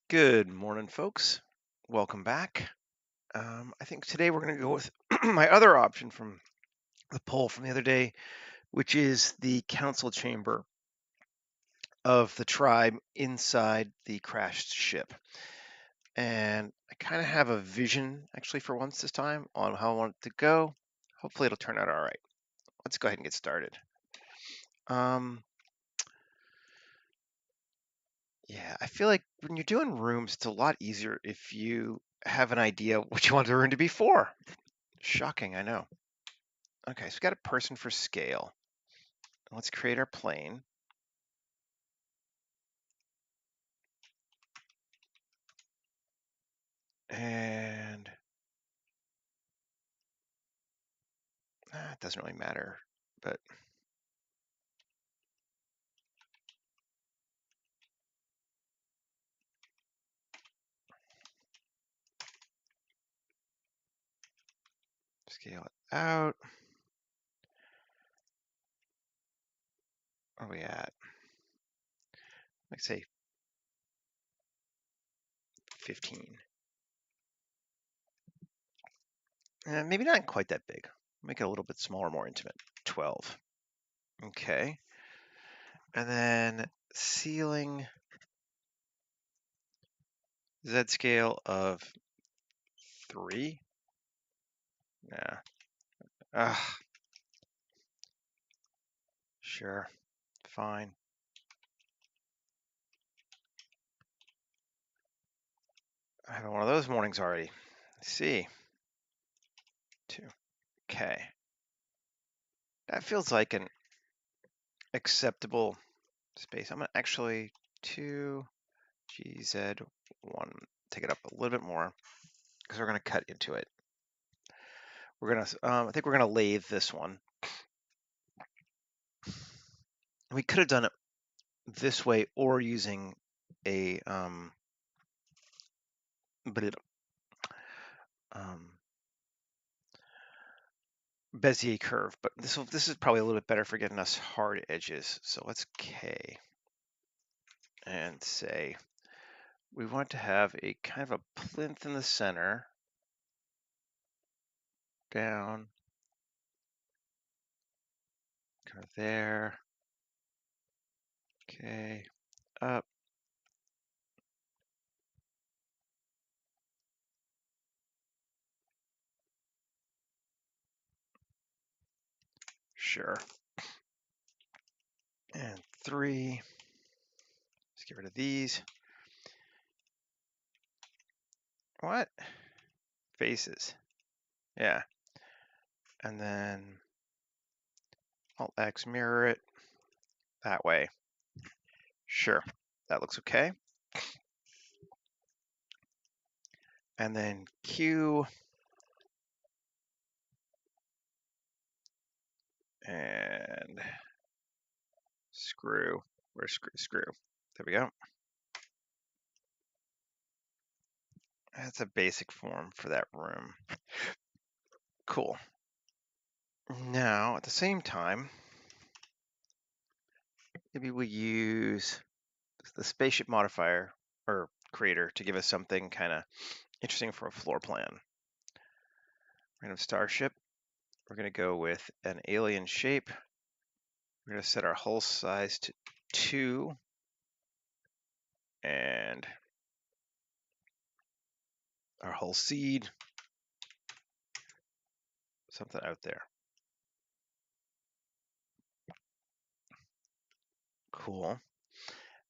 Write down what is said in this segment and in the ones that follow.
Good morning, folks. Welcome back. I think today we're going to go with my other option from the poll from the other day, which is the council chamber of the tribe inside the crashed ship. And I kind of have a vision, actually, for once this time on how I want it to go. Hopefully, it'll turn out all right. Let's go ahead and get started. Yeah, I feel like when you're doing rooms, it's a lot easier if you have an idea what you want the room to be for. Shocking, I know. Okay, so we got a person for scale. Let's create our plane. And it doesn't really matter, but scale it out. Where are we at? Let's say 15. Maybe not quite that big. Make it a little bit smaller, more intimate. 12. Okay. And then ceiling Z scale of 3. Yeah. Sure. Fine. I have one of those mornings already. Let's see. 2. Okay. That feels like an acceptable space. I'm going to actually 2 GZ1, take it up a little bit more because we're going to cut into it. We're going to, I think we're going to lathe this one. We could have done it this way or using a Bezier curve, but this is probably a little bit better for getting us hard edges. So let's K and say we want to have a kind of a plinth in the center, down, kind of there, okay, up. Sure. And 3. Let's get rid of these. What? Faces. Yeah. And then Alt-X, mirror it that way. Sure. That looks okay. And then Q. And screw. Where's screw? Screw. There we go. That's a basic form for that room. Cool. Now, at the same time, maybe we use the spaceship modifier or creator to give us something kind of interesting for a floor plan. Random starship. We're going to go with an alien shape. We're going to set our hull size to 2 and our hull seed, something out there. Cool.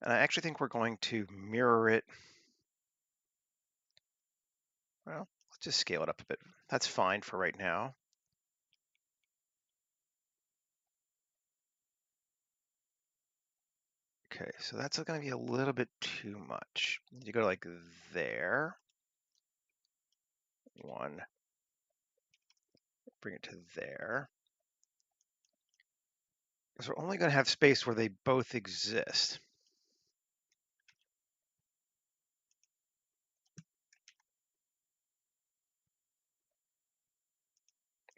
And I actually think we're going to mirror it. Well, let's just scale it up a bit. That's fine for right now. Okay, so that's going to be a little bit too much. You go like there. 1. Bring it to there. Because we're only going to have space where they both exist.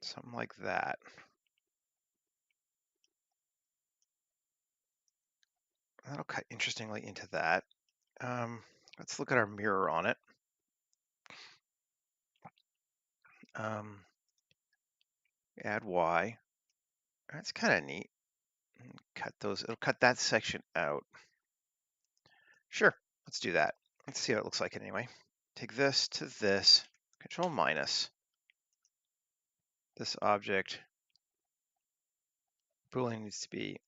Something like that. That'll cut interestingly into that. Let's look at our mirror on it. Add Y. That's kind of neat. Cut those. It'll cut that section out. Sure, let's do that. Let's see how it looks like anyway. Take this to this. Control minus. This object. Boolean needs to be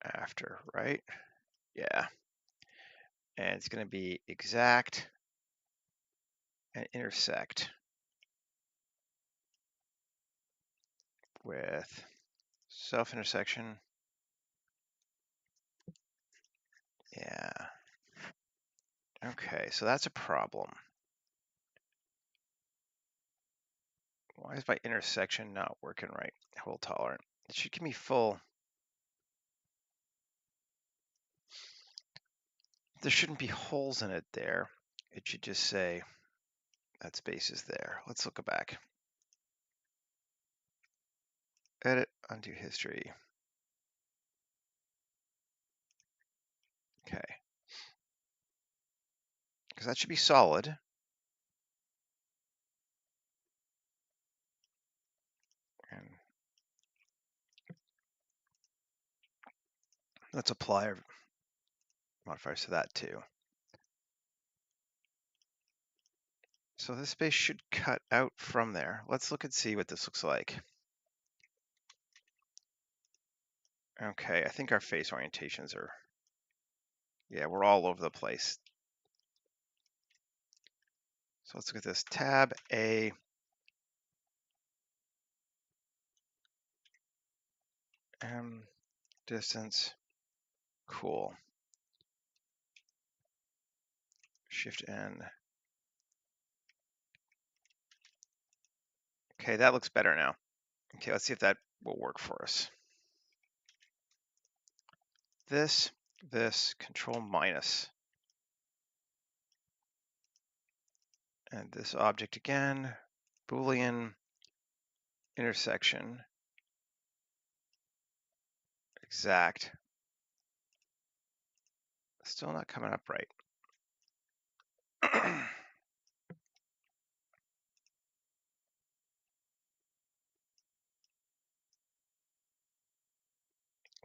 after, right? Yeah. And it's going to be exact and intersect with self-intersection. Yeah. Okay, so that's a problem. Why is my intersection not working right? Hole tolerant. It should give me full. There shouldn't be holes in it there. It should just say that space is there. Let's look back. Edit, undo history. Okay. Because that should be solid. And let's apply our modifiers to that too. So this space should cut out from there. Let's look and see what this looks like. Okay, I think our face orientations are, yeah, we're all over the place. So let's look at this. Tab A, M, distance, cool. Shift N. Okay, that looks better now. Okay, let's see if that will work for us. This, control minus. And this object again, Boolean, intersection, exact. Still not coming up right.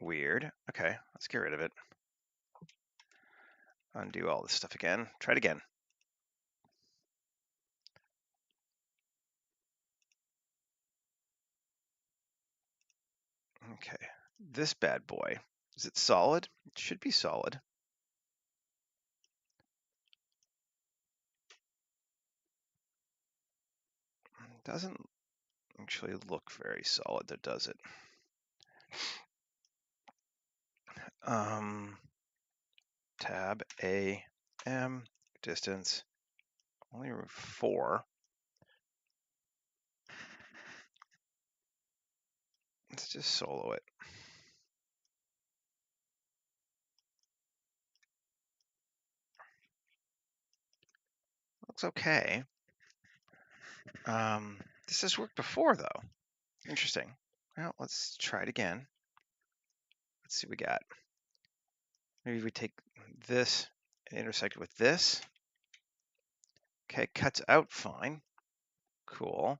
Weird. Okay, let's get rid of it. Undo all this stuff again. Try it again. Okay, this bad boy. Is it solid? It should be solid. Doesn't actually look very solid, though, does it? Tab A, M, distance, only 4. Let's just solo it. Looks okay. This has worked before, though. Interesting. Well, let's try it again. Let's see what we got. Maybe we take this and intersect it with this. Okay, cuts out fine. Cool.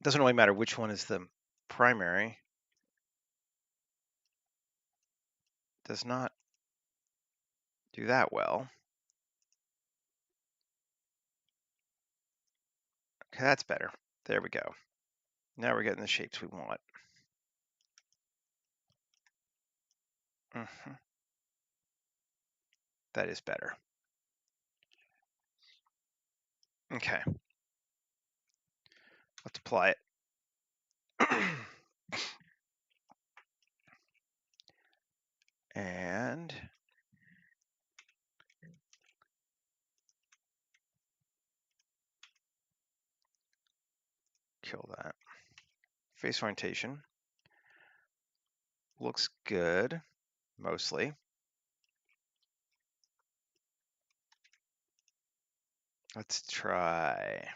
Doesn't really matter which one is the primary. Does not do that well. Okay, that's better. There we go. Now we're getting the shapes we want. That is better. Okay. Let's apply it. And kill that. Face orientation. Looks good, mostly. Let's try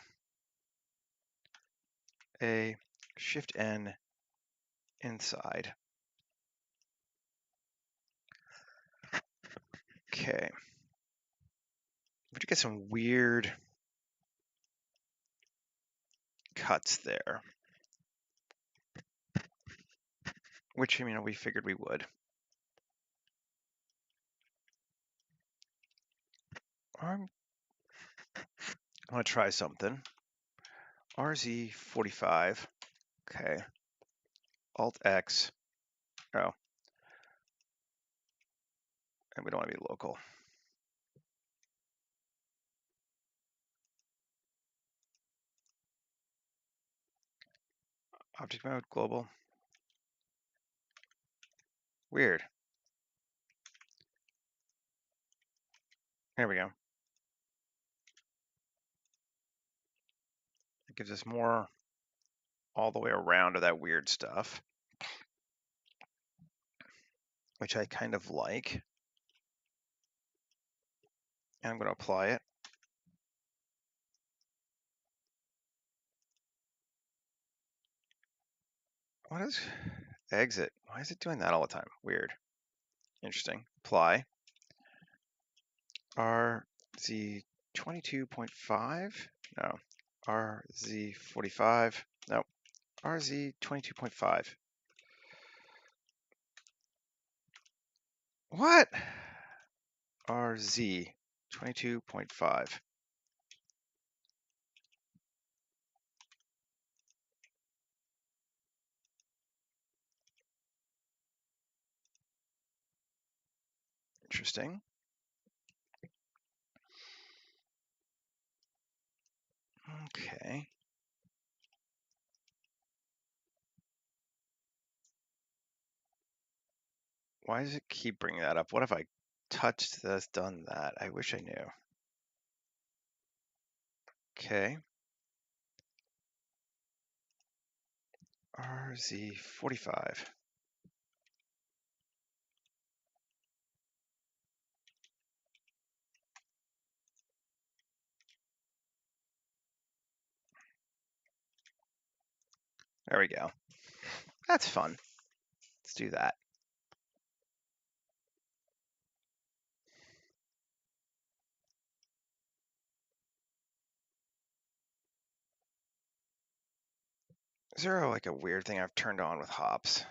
a Shift N inside. Okay. We do get some weird cuts there, which, you know, we figured we would. I'm going to try something. RZ45. Okay. Alt X. Oh. And we don't want to be local. Object mode, global. Weird. There we go. It gives us more all the way around of that weird stuff, which I kind of like. And I'm going to apply it. What is exit? Why is it doing that all the time? Weird. Interesting. Apply. RZ22.5? No. RZ45? No. RZ22.5. What? RZ22.5. Interesting. Okay. Why does it keep bringing that up? What if I touched this, done that? I wish I knew. Okay. RZ45. There we go. That's fun. Let's do that. Is there like a weird thing I've turned on with hops?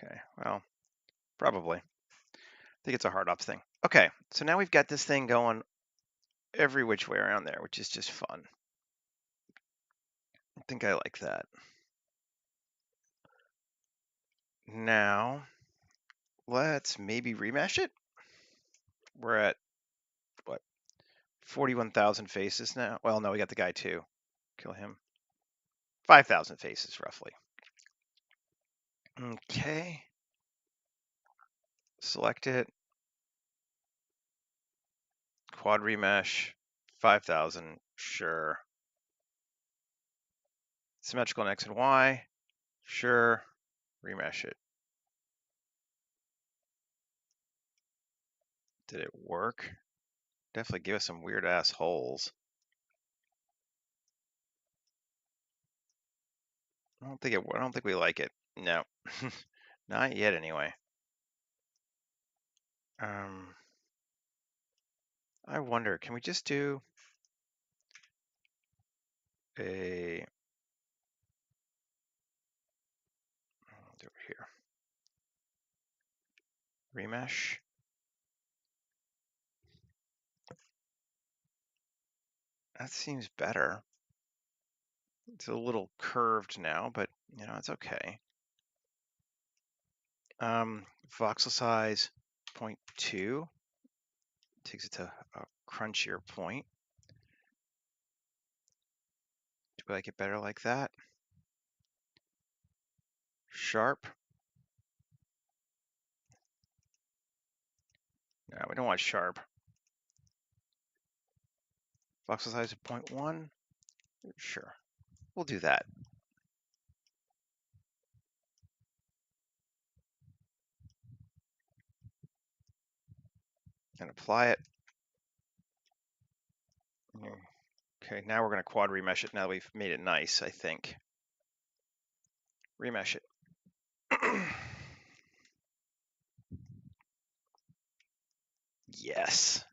Okay, well, probably. I think it's a hard ops thing. Okay, so now we've got this thing going every which way around there, which is just fun. I think I like that. Now, let's maybe remesh it. We're at, what, 41,000 faces now? Well, no, we got the guy too. Kill him. 5,000 faces, roughly. Okay. Select it. Quad remesh. 5,000. Sure. Symmetrical in X and Y. Sure. Remesh it. Did it work? Definitely give us some weird ass holes. I don't think we like it. No. Not yet anyway. I wonder, can we just do a over here. Remesh. That seems better. It's a little curved now, but you know, it's okay. Voxel size 0.2 takes it to a crunchier point. Do we like it better like that? Sharp. No, we don't want sharp. Voxel size of 0.1. Sure, we'll do that. and apply it. Okay, now we're going to quad remesh it now that we've made it nice, I think. Remesh it. Yes.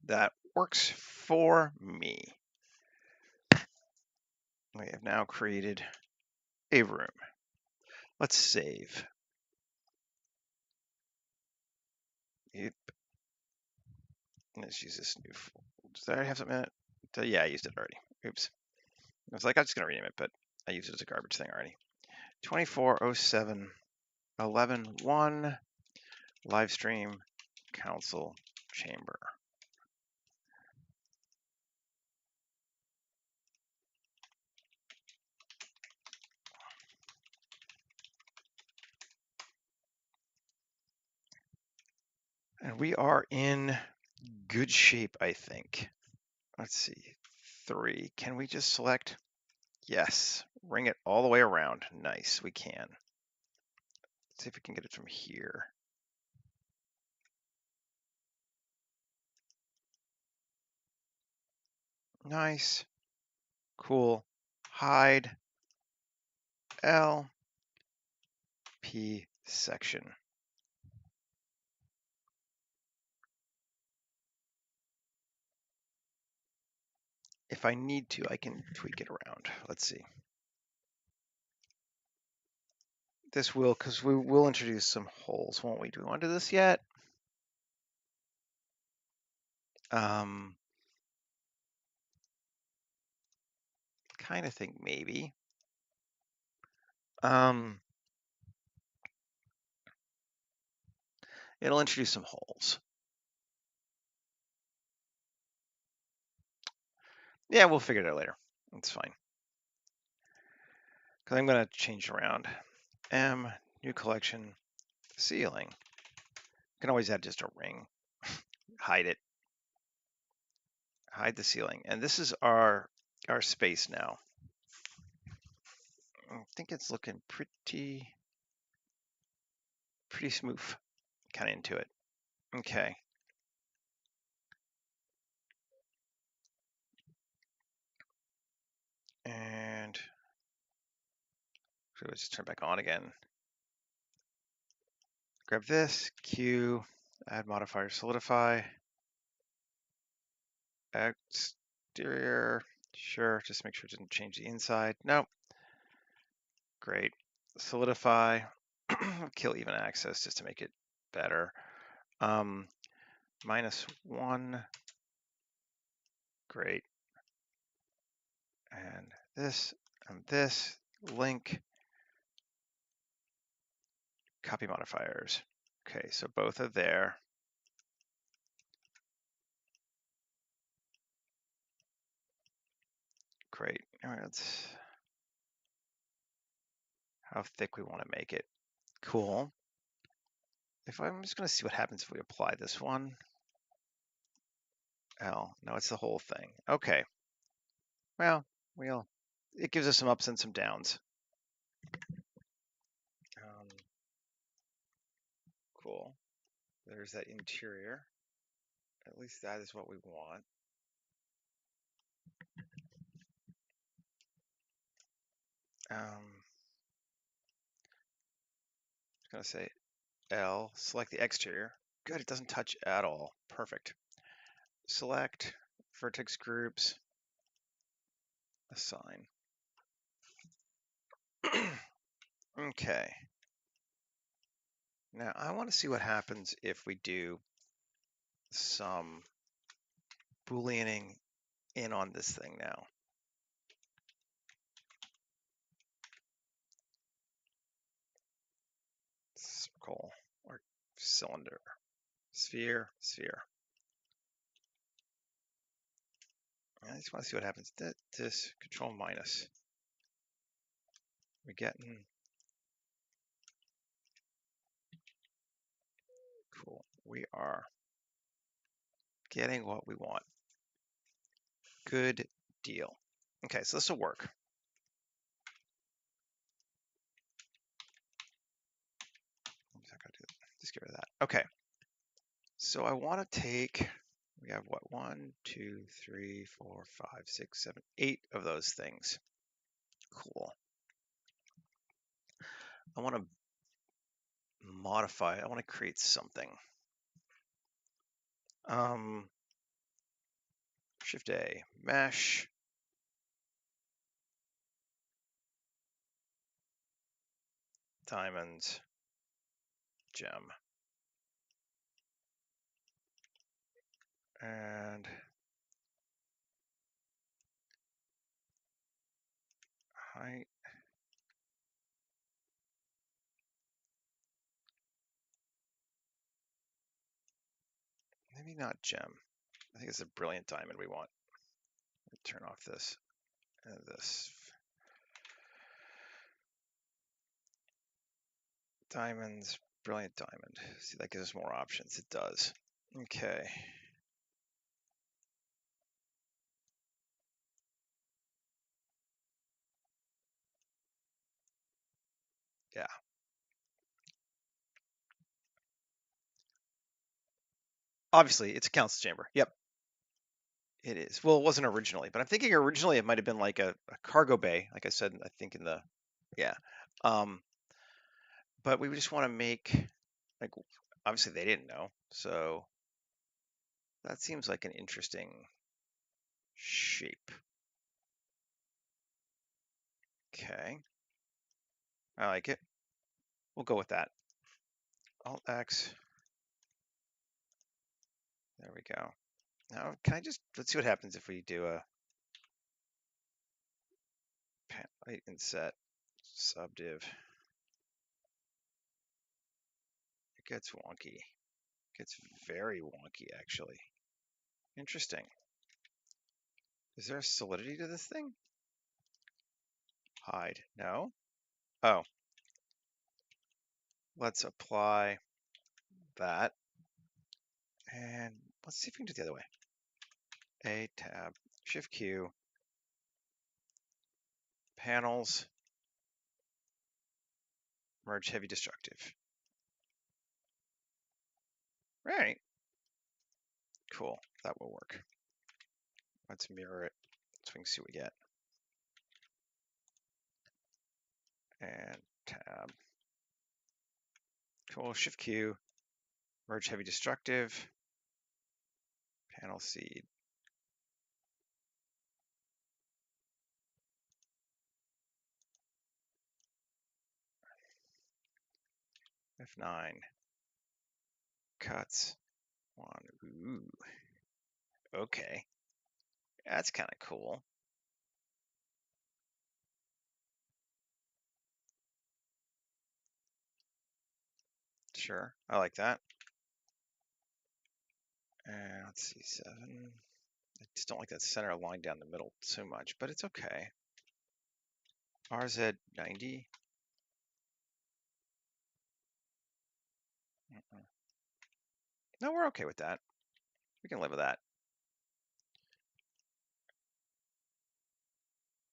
That works for me. We have now created a room. Let's save. Yep. Let's use this new. Did I already have something in it? Yeah, I used it already. Oops. I was like, I'm just going to rename it, but I used it as a garbage thing already. 2407.11.1 live stream council chamber. And we are in good shape, I think. Let's see. 3. Can we just select? Yes. Ring it all the way around. Nice. We can. Let's see if we can get it from here. Nice. Cool. Hide. L. P section. If I need to, I can tweak it around. Let's see. This will, because we will introduce some holes, won't we? Do we want to do this yet? Kind of think maybe. It'll introduce some holes. Yeah, we'll figure it out later. It's fine. Because I'm going to change around. M, new collection, ceiling. You can always add just a ring. Hide it. Hide the ceiling. And this is our space now. I think it's looking pretty smooth. Kind of into it. Okay. And so let's just turn it back on again. Grab this, Q, add modifier, solidify, exterior, sure, just make sure it didn't change the inside. Nope. Great. Solidify, kill even access just to make it better. -1, great. And this, link, copy modifiers. Okay, so both are there. Great. All right, let's how thick we want to make it. Cool. If I'm just going to see what happens if we apply this one. L. No, it's the whole thing. Okay. Well, it gives us some ups and some downs. Cool. There's that interior. At least that is what we want. I'm going to say L, select the exterior. Good, it doesn't touch at all. Perfect. Select vertex groups, assign. Okay. Now I want to see what happens if we do some Booleaning in on this thing now. Circle or cylinder, sphere, sphere. I just want to see what happens. This control minus. We're getting cool. We are getting what we want. Good deal. Okay, so this will work. Just get rid of that. Okay. So I want to take, we have what, 1, 2, 3, 4, 5, 6, 7, 8 of those things. Cool. I want to modify it. I want to create something. Shift A, mesh, diamonds, gem. And height. Maybe not gem. I think it's a brilliant diamond we want. Turn off this and this. Diamonds, brilliant diamond. See, that gives us more options. It does. Okay. Yeah. Obviously, it's a council chamber. Yep, it is. Well, it wasn't originally, but I'm thinking originally it might have been like a cargo bay, like I said, I think in the, yeah. But we just want to make, like, obviously they didn't know. So that seems like an interesting shape. Okay. I like it. We'll go with that. Alt X. There we go. Now, can I just, let's see what happens if we do a height inset subdiv. It gets wonky. It gets very wonky, actually. Interesting. Is there a solidity to this thing? Hide. No? Oh. Let's apply that. And let's see if we can do it the other way. A tab, Shift Q, panels, merge heavy destructive. Right. Cool. That will work. Let's mirror it so we can see what we get. And tab. Cool. Shift Q, merge heavy destructive, panel seed. F9. Cuts. 1. Ooh. Okay. That's kind of cool. Sure. I like that. And let's see, 7. I just don't like that center line down the middle so much, but it's okay. RZ 90. No, we're okay with that. We can live with that.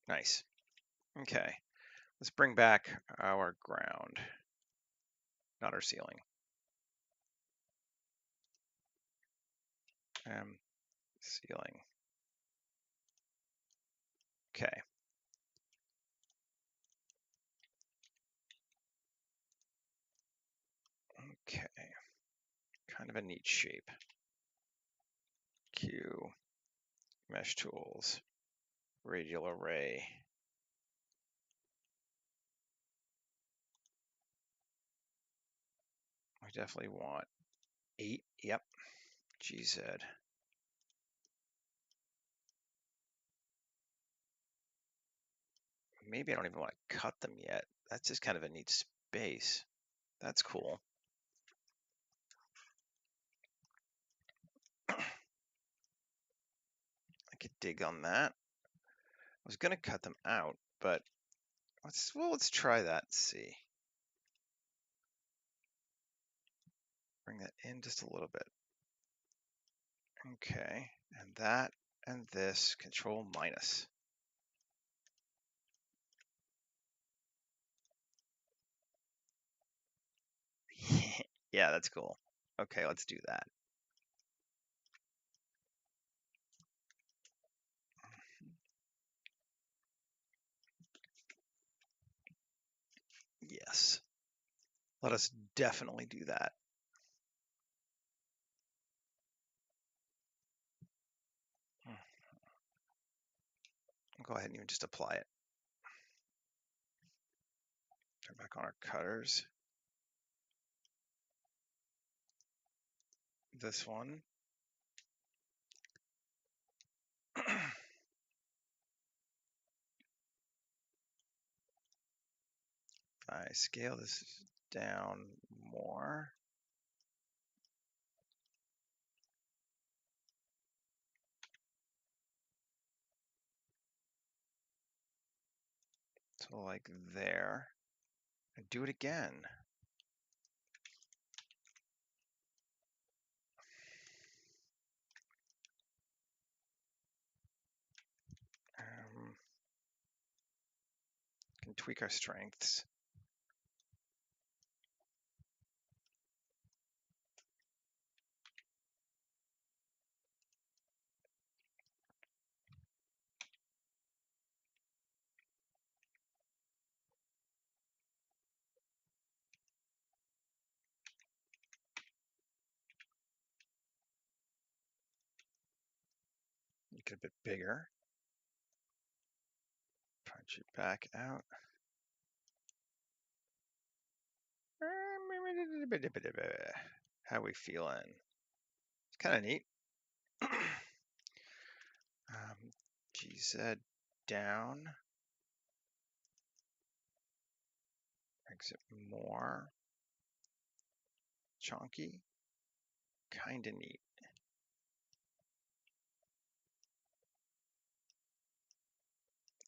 Nice. Okay. Let's bring back our ground, not our ceiling. Ceiling. Okay. Okay. Kind of a neat shape. Q. Mesh tools. Radial array. I definitely want 8. Yep. GZ. Maybe I don't even want to cut them yet. That's just kind of a neat space. That's cool. I could dig on that. I was going to cut them out, but let's try that and see. Bring that in just a little bit. Okay, and that and this, control minus. Yeah, that's cool. Okay, let's do that. Yes. Let us definitely do that. I'll go ahead and even just apply it. Turn back on our cutters. This one. If I scale this down more. So like there. And do it again. Can tweak our strengths. Make it a bit bigger. Punch it back out. How we feeling? It's kind of neat. GZ down. Makes it more chunky. Kind of neat.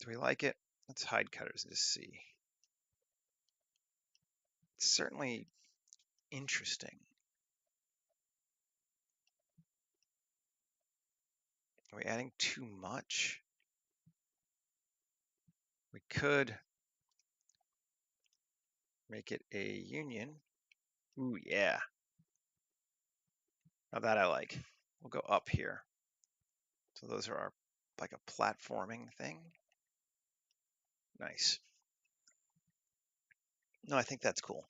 Do we like it? Let's hide cutters to see. It's certainly interesting. Are we adding too much? We could make it a union. Ooh, yeah. Now that I like. We'll go up here. So those are our, like a platforming thing. Nice. No, I think that's cool.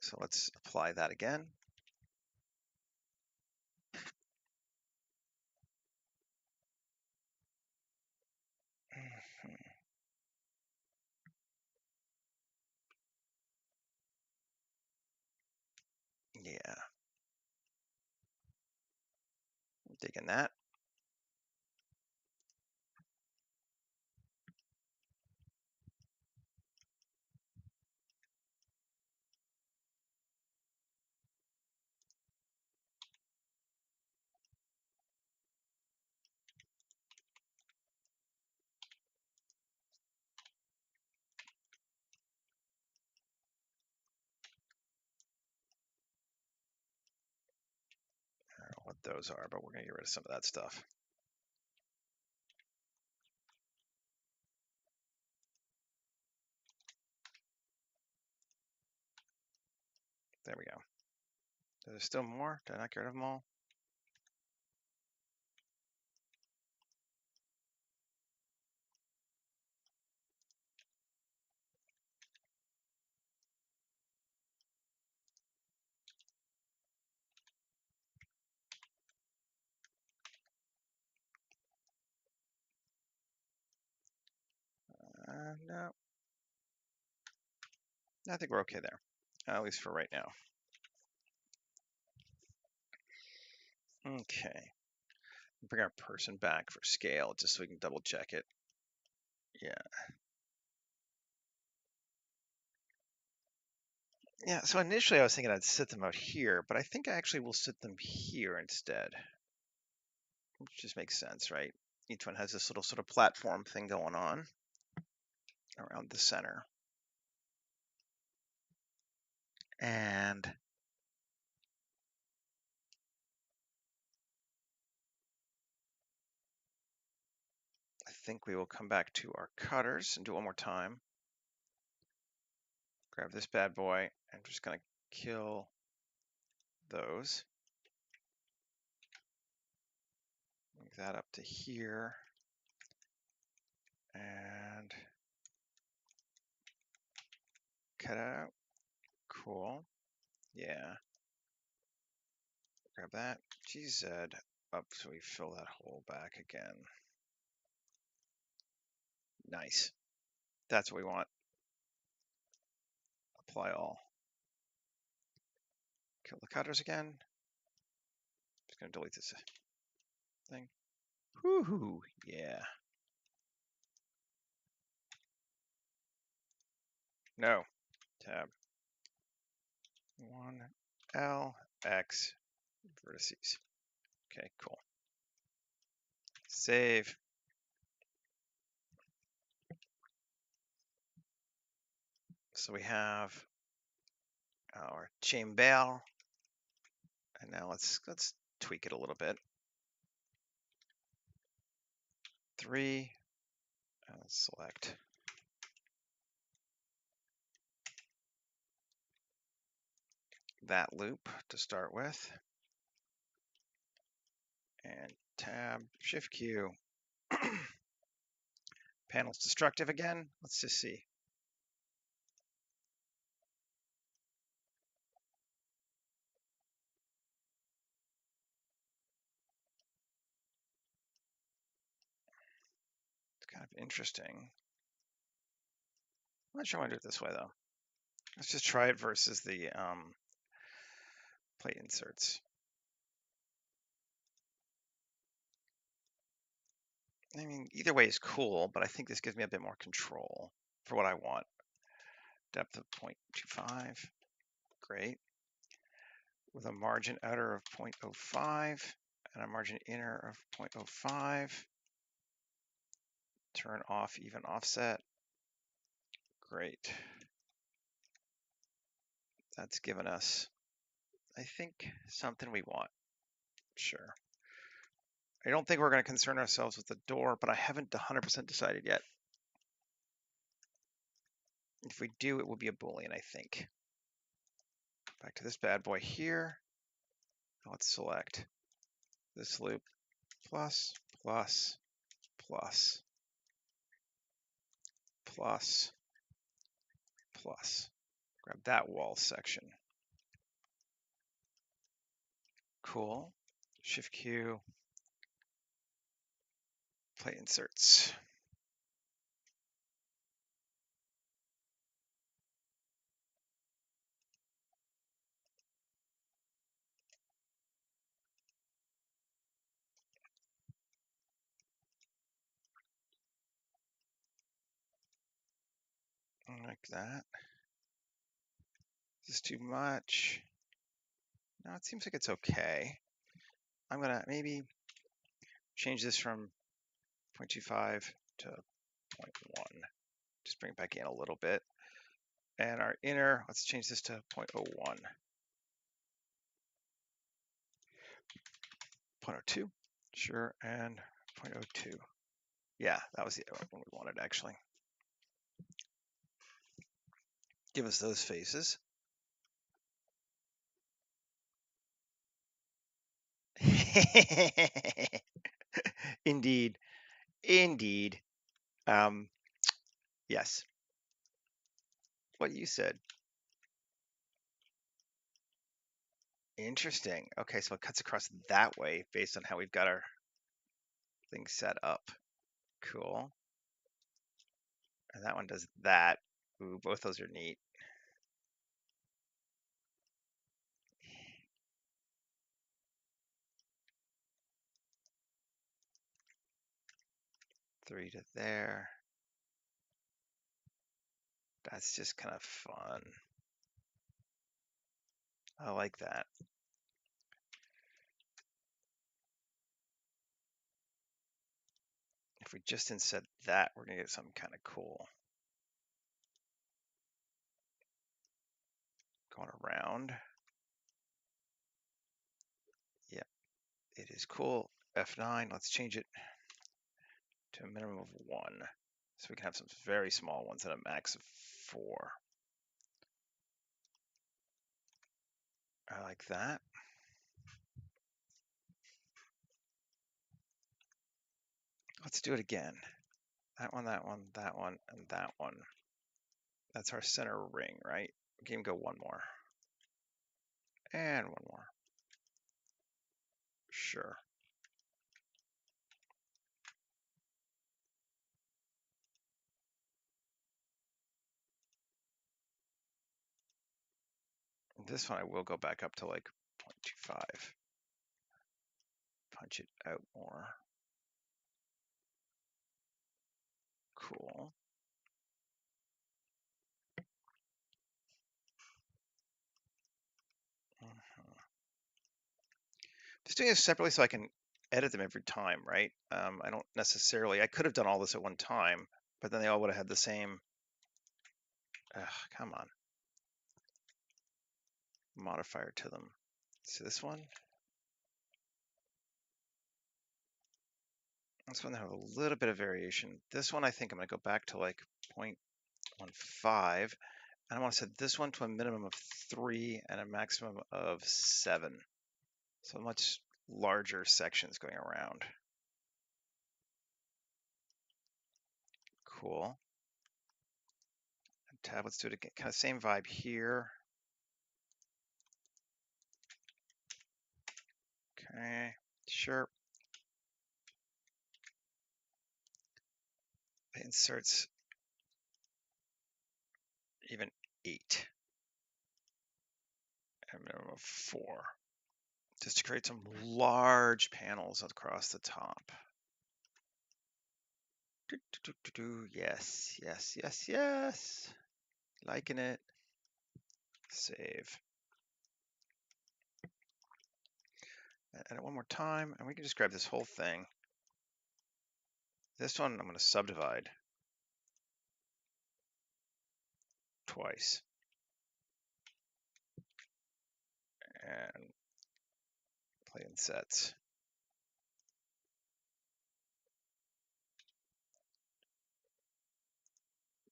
So let's apply that again. Yeah. I'm digging that. I don't know what those are, but we're going to get rid of some of that stuff. There we go. There's still more. Did I not get rid of them all? No. I think we're okay there, at least for right now. Okay. Bring our person back for scale just so we can double check it. Yeah. Yeah, so initially I was thinking I'd sit them out here, but I think I actually will sit them here instead. Which just makes sense, right? Each one has this little sort of platform thing going on around the center. And I think we will come back to our cutters and do it one more time. Grab this bad boy. I'm just going to kill those. Move that up to here. And cut out. Cool. Yeah. Grab that. GZ up so we fill that hole back again. Nice. That's what we want. Apply all. Kill the cutters again. Just gonna delete this thing. Woohoo! Yeah. No. Tab. 1 LX vertices. Okay, cool. Save. So we have our chamber, and now let's tweak it a little bit. 3. And let's select that loop to start with, and tab Shift Q. Panel's destructive again. Let's just see. It's kind of interesting. I'm not sure I want to do it this way though. Let's just try it versus the plate inserts. I mean, either way is cool, but I think this gives me a bit more control for what I want. Depth of 0.25, great. With a margin outer of 0.05 and a margin inner of 0.05. Turn off even offset. Great. That's given us, I think, something we want. Sure. I don't think we're going to concern ourselves with the door, but I haven't 100% decided yet. If we do, it will be a Boolean, I think. Back to this bad boy here. Let's select this loop plus, plus, plus, plus, plus. Grab that wall section. Cool. Shift Q. Plate inserts. Like that. Is this too much? No, it seems like it's okay. I'm gonna maybe change this from 0.25 to 0.1. Just bring it back in a little bit. And our inner, let's change this to 0.01. 0.02, sure, and 0.02. Yeah, that was the one we wanted actually. Give us those faces. Indeed, indeed. Yes. What you said. Interesting. Okay, so it cuts across that way based on how we've got our thing set up. Cool. And that one does that. Ooh, both those are neat. Three to there. That's just kind of fun. I like that. If we just inset that, we're gonna get something kind of cool. Going around. Yeah, it is cool. F9, let's change it to a minimum of 1. So we can have some very small ones at a max of 4. I like that. Let's do it again. That one, that one, that one, and that one. That's our center ring, right? We can go one more. And one more. Sure. This one I will go back up to like 0.25. Punch it out more. Cool. Just doing this separately so I can edit them every time, right? I don't necessarily, I could have done all this at one time, but then they all would have had the same, come on, modifier to them. See this one? This one have a little bit of variation. This one I think I'm gonna go back to like 0.15. And I want to set this one to a minimum of 3 and a maximum of 7. So much larger sections going around. Cool. And tab, let's do it again. Kind of same vibe here. Okay, sure. Inserts even 8 and a minimum of 4. Just to create some large panels across the top. Yes, yes, yes, yes. Liking it. Save. And one more time, and we can just grab this whole thing. This one I'm going to subdivide twice. And play in sets.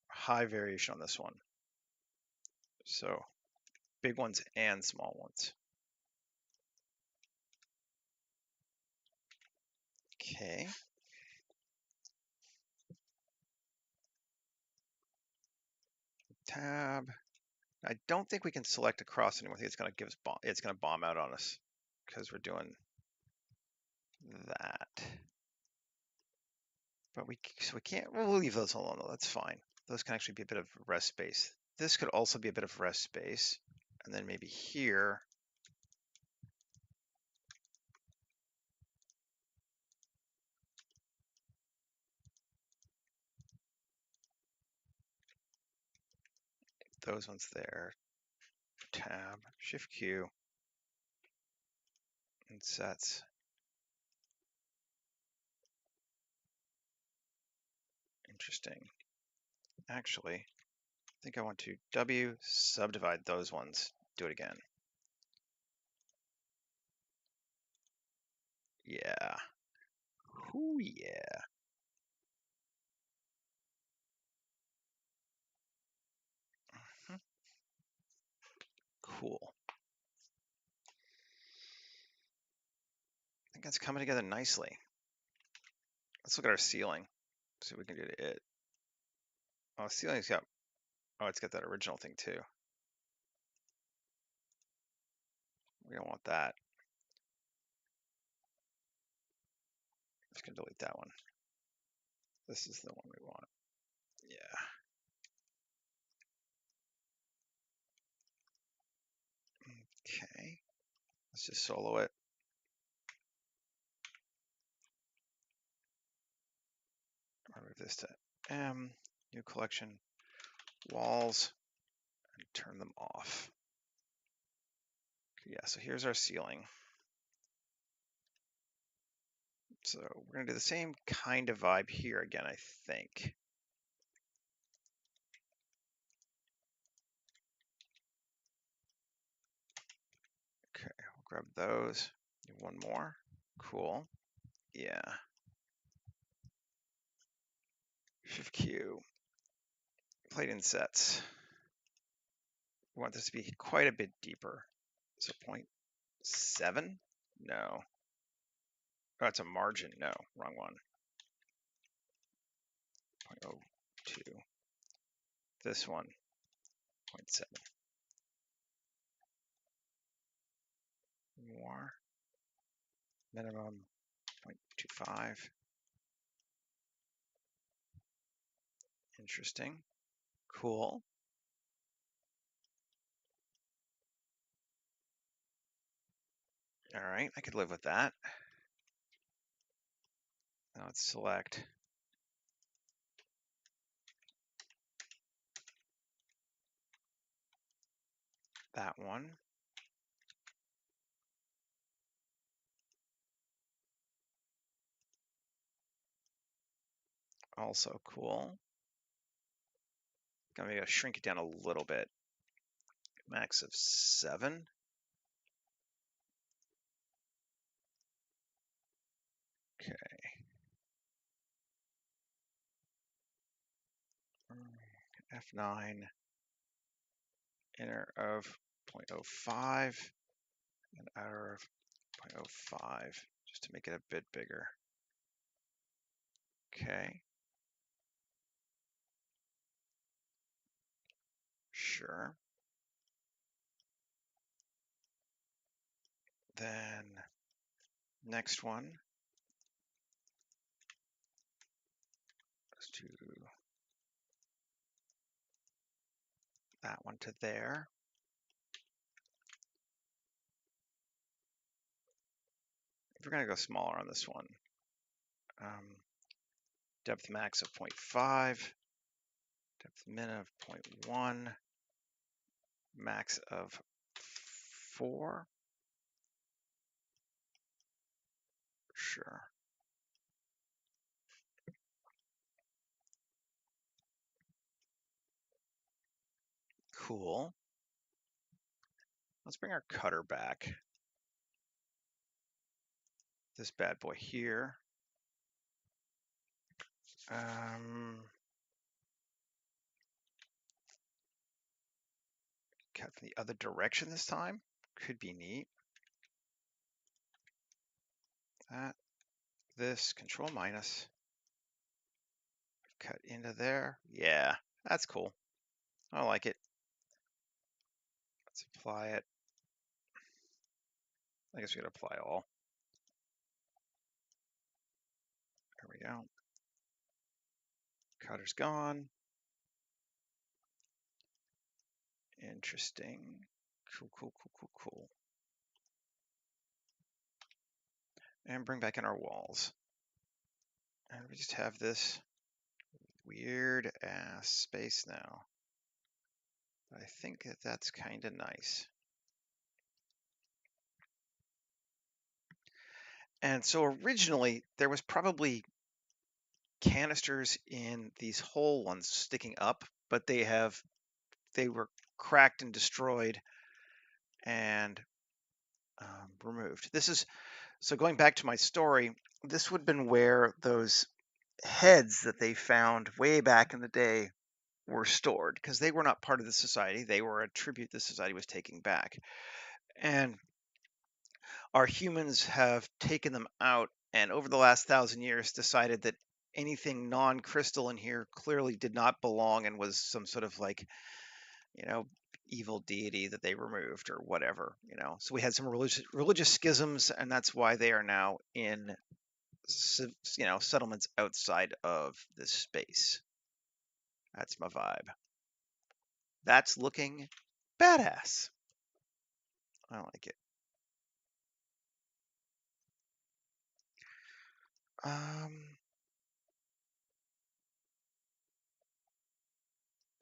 High variation on this one. So big ones and small ones. Okay. Tab. I don't think we can select across anymore. I think it's going to give us it's going to bomb out on us because we're doing that. But we can't. We'll leave those alone though. That's fine. Those can actually be a bit of rest space. This could also be a bit of rest space, and then maybe here. Those ones there. Tab, Shift Q, and sets. Interesting. Actually, I think I want to W subdivide those ones. Do it again. Yeah. Ooh, yeah. Cool. I think that's coming together nicely. Let's look at our ceiling. See what we can do to it. Oh, ceiling's got, oh, it's got that original thing too. We don't want that. I'm just gonna delete that one. This is the one we want. Yeah. Okay. Let's just solo it. I'll move this to M, new collection, walls, and turn them off. Okay, yeah, so here's our ceiling. So we're gonna do the same kind of vibe here again, I think. Okay, we'll grab those. One more. Cool. Yeah. Shift Q. Plate in sets. We want this to be quite a bit deeper. So 0.7? No. Oh, it's a margin. No, wrong one. 0.02. This one. 0.7. More. Minimum 0.25. Interesting. Cool. All right, I could live with that. Now let's select that one. Also cool. I'm gonna shrink it down a little bit. Max of 7. Okay. F9. Inner of 0.05 and outer of 0.05, just to make it a bit bigger. Okay. Sure. Then next one, let's do that one to there. We're going to go smaller on this one. Depth max of 0.5, depth min of 0.1, max of 4. Sure. Cool. Let's bring our cutter back. This bad boy here. Cut from the other direction this time. Could be neat. That, this, control minus. Cut into there. Yeah, that's cool. I like it. Let's apply it. I guess we gotta apply all. There we go. Cutter's gone. Interesting. Cool, cool, cool, cool, cool. And bring back in our walls. And we just have this weird ass space now. I think that that's kind of nice. And so originally there was probably canisters in these whole ones sticking up, but they were cracked and destroyed and removed. This is so going back to my story. This would have been where those heads that they found way back in the day were stored, because they were not part of the society. They were a tribute the society was taking back. And our humans have taken them out, and over the last 1,000 years decided that anything non-crystal in here clearly did not belong and was some sort of like, evil deity that they removed or whatever. So we had some religious schisms, and that's why they are now in settlements outside of this space. That's my vibe. That's looking badass. I like it.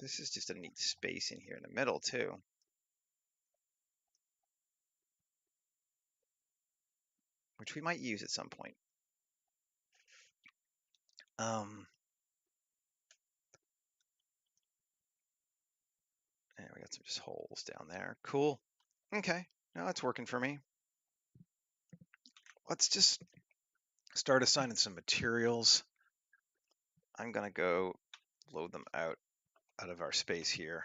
This is just a neat space in here in the middle too. Which we might use at some point. And we got some just holes down there. Cool. Okay, now that's working for me. Let's just start assigning some materials. I'm gonna go load them out of our space here.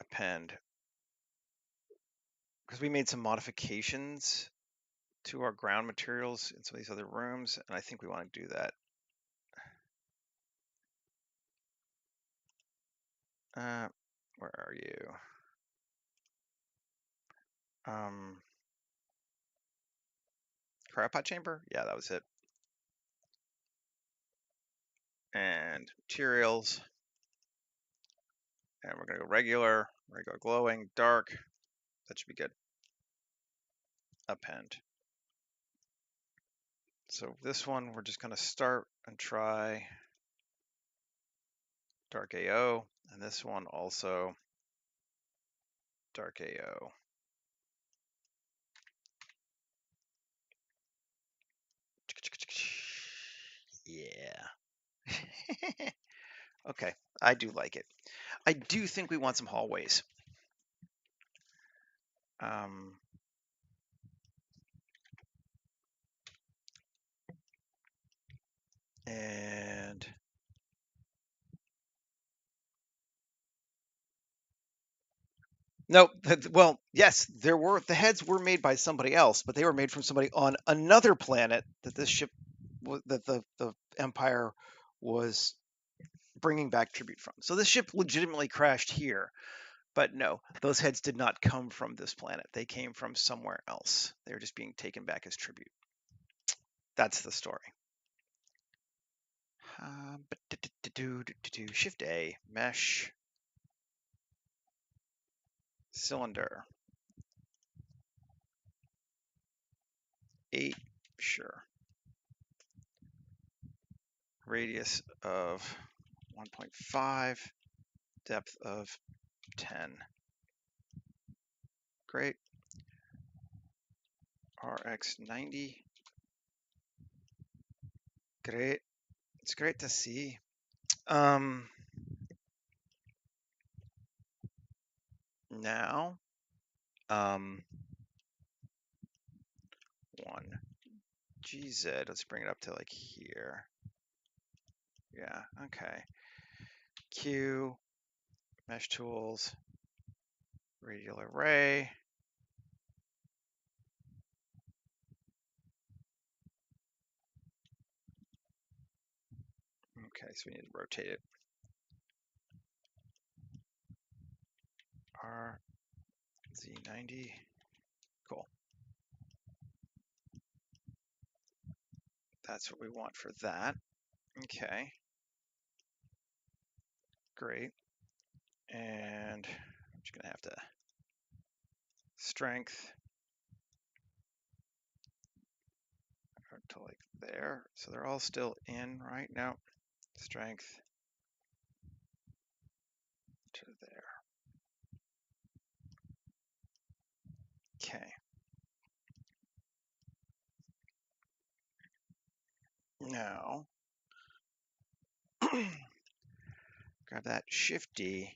Append. Because we made some modifications to our ground materials in some of these other rooms, and I think we want to do that. Where are you? Cryopod chamber? Yeah, that was it. And materials. And we're gonna go regular, glowing, dark. That should be good. Append. So this one, we're just gonna start and try dark AO, and this one also dark AO. Yeah. Okay, I do like it. I do think we want some hallways. And no, well, yes, there were the heads were made by somebody else, but they were made from somebody on another planet that this ship that the Empire was bringing back tribute from. So this ship legitimately crashed here, but no, those heads did not come from this planet. They came from somewhere else. They were just being taken back as tribute. That's the story. Shift A, mesh, cylinder, 8, sure. Radius of 1.5, depth of 10. Great. RX 90. Great. It's great to see. Now, 1 GZ. Let's bring it up to like here. Yeah. Okay. Q, mesh tools, radial array. Okay, so we need to rotate it. RZ90. Cool. That's what we want for that. Okay. Great. And I'm just gonna have to strength to like there. So they're all still in right now. Strength to there. Okay. Now, grab that Shift D,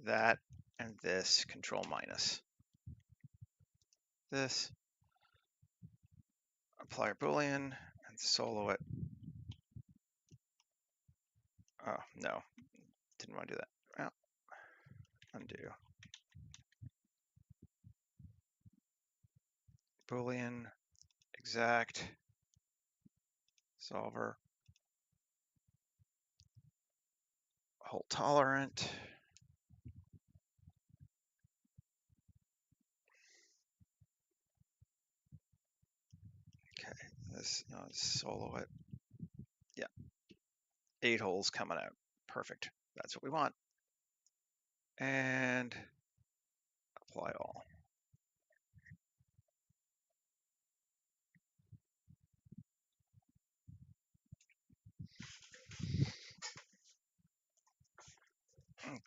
that, and this, Control minus. This, apply a Boolean, and solo it. Oh, no, didn't want to do that. Well, undo. Boolean, exact, solver, hold tolerant. Okay, this, solo it. Yeah, 8 holes coming out. Perfect. That's what we want. And apply all.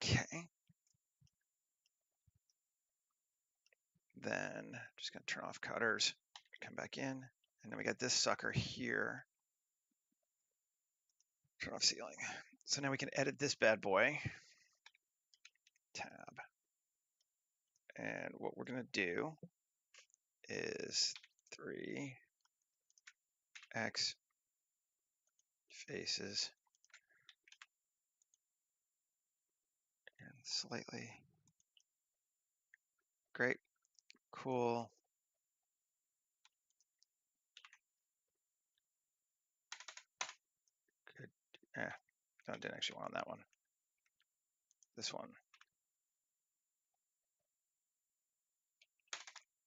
Okay. Then just gonna turn off cutters, come back in, and then we got this sucker here. Turn off ceiling. So now we can edit this bad boy. Tab. And what we're gonna do is 3x faces and slightly. Great. Cool. Good. No, I didn't actually want that one. This one.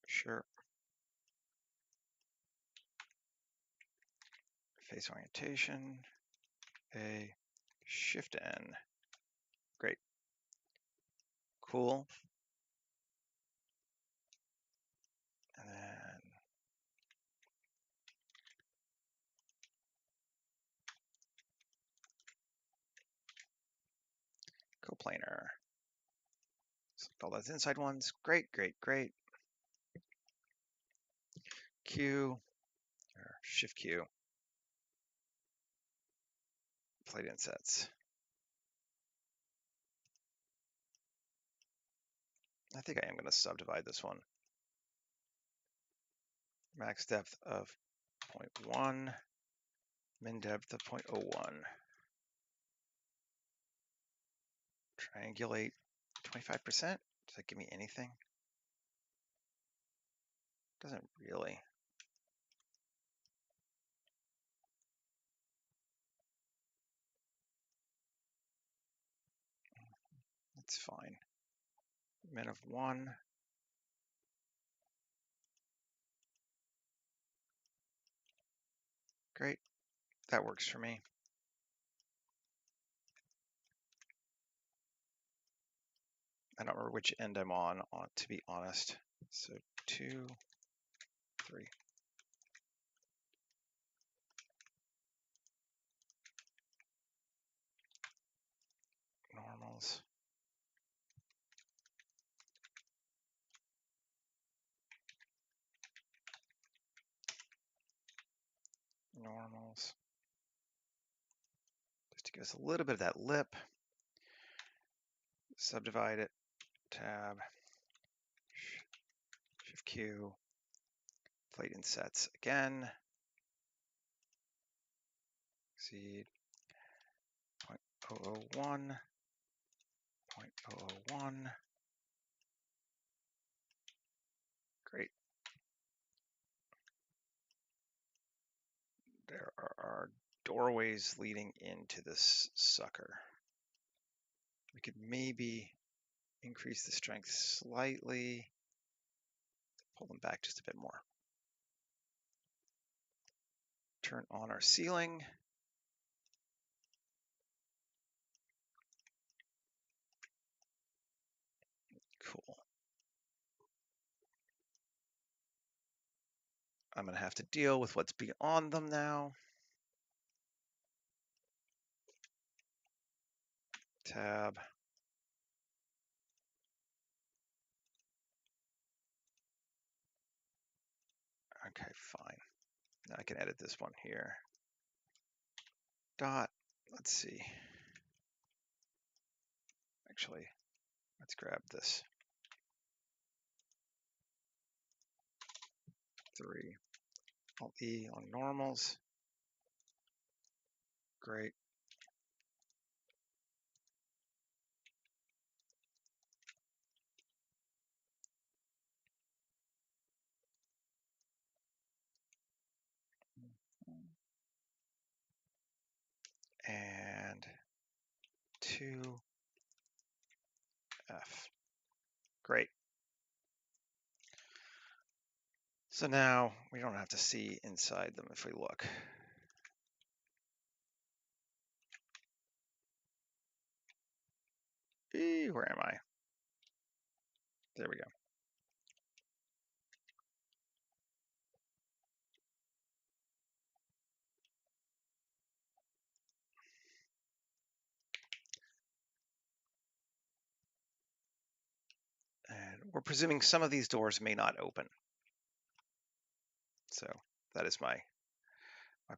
Sure. Face orientation, A, Shift N. Great. Cool. And then coplanar. Select all those inside ones. Great, great, great. Q, or Shift Q. Plate insets. I think I am going to subdivide this one. Max depth of 0.1, min depth of 0.01. Triangulate 25%. Does that give me anything? Doesn't really. That's fine. Min of 1. Great. That works for me. I don't remember which end I'm on, to be honest. So 2, 3. Normals. Normals. Just to give us a little bit of that lip. Subdivide it. Tab. Shift Q. Plate insets again. Exceed 0.001. 0.001. Great. There are doorways leading into this sucker. We could maybe increase the strength slightly, pull them back just a bit more. Turn on our ceiling. Cool. I'm going to have to deal with what's beyond them now. Tab. Okay, fine. Now I can edit this one here. Dot. Let's see. Actually, let's grab this. 3. Alt E on normals. Great. And 2F. Great. So now we don't have to see inside them if we look. Where am I? There we go. And we're presuming some of these doors may not open. So that is my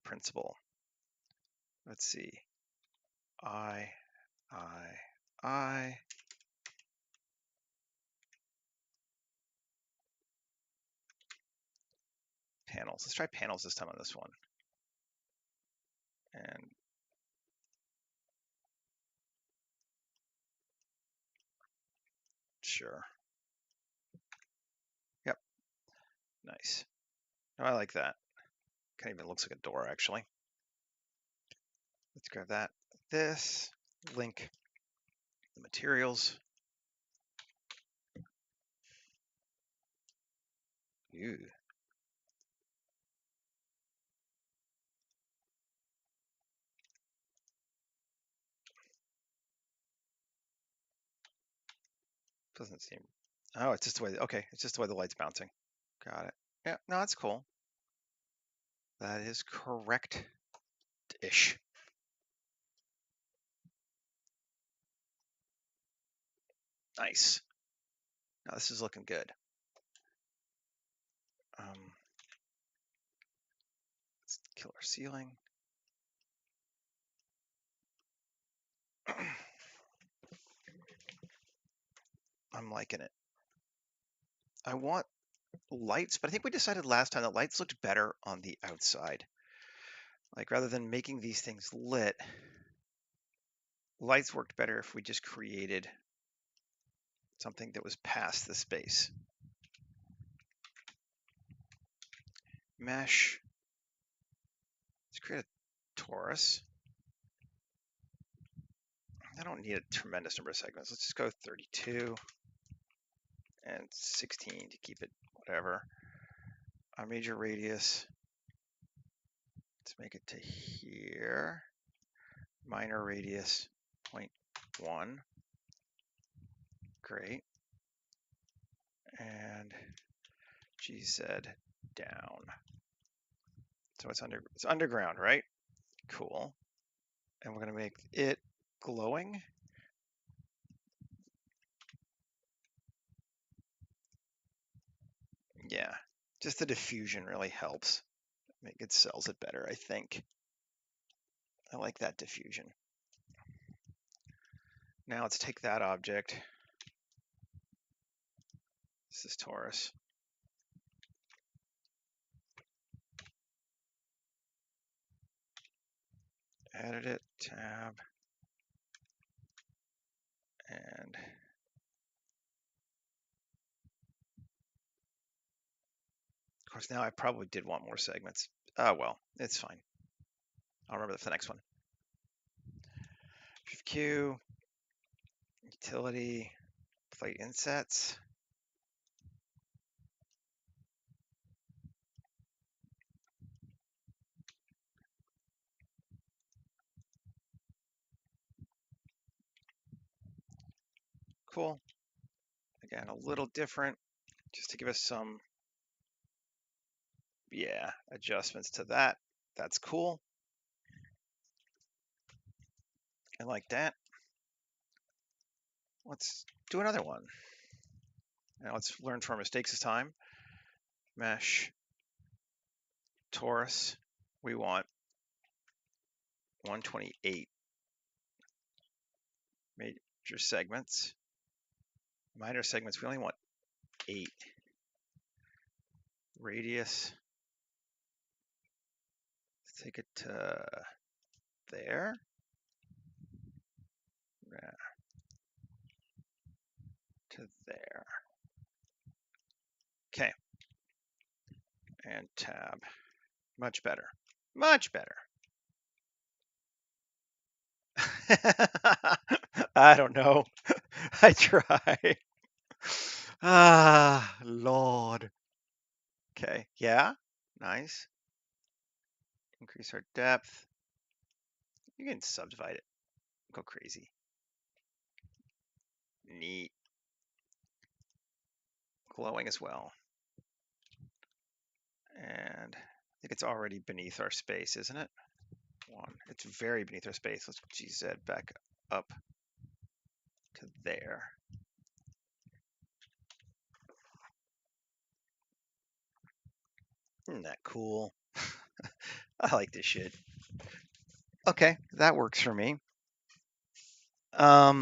principle. Let's see. I. Panels. Let's try panels this time on this one. And sure. Yep. Nice. No, I like that. Kind of even looks like a door, actually. Let's grab that. This link the materials. Ew. Doesn't seem. Oh, it's just the way. Okay, it's just the way the light's bouncing. Got it. Yeah, no, that's cool. That is correct-ish. Nice. Now this is looking good. Let's kill our ceiling. I'm liking it. I want lights, but I think we decided last time that lights looked better on the outside. Like rather than making these things lit, lights worked better if we just created something that was past the space. Mesh. Let's create a torus. I don't need a tremendous number of segments. Let's just go 32 and 16 to keep it whatever. Our major radius. Let's make it to here. Minor radius 0.1. Great. And GZ down. So it's underground, right? Cool. And we're going to make it glowing. Yeah, just the diffusion really helps. It sells it better, I think. I like that diffusion. Now let's take that object. This is torus. Edit it, tab, and of course now I probably did want more segments. Oh well, it's fine. I'll remember that for the next one. Shift Q, utility, plate insets. Cool. Again, a little different, just to give us some, yeah, adjustments to that. That's cool. I like that. Let's do another one. Now let's learn from our mistakes this time. Mesh, torus, we want 128 major segments. Minor segments, we only want 8. Radius, let's take it to there. Yeah. To there. Okay. And tab. Much better. Much better. I don't know. I try. Ah, Lord. Okay. Yeah. Nice. Increase our depth. You can subdivide it. Go crazy. Neat. Glowing as well. And I think it's already beneath our space, isn't it? It's very beneath our space. Let's GZ back up to there. Isn't that cool? I like this shit. Okay, that works for me. I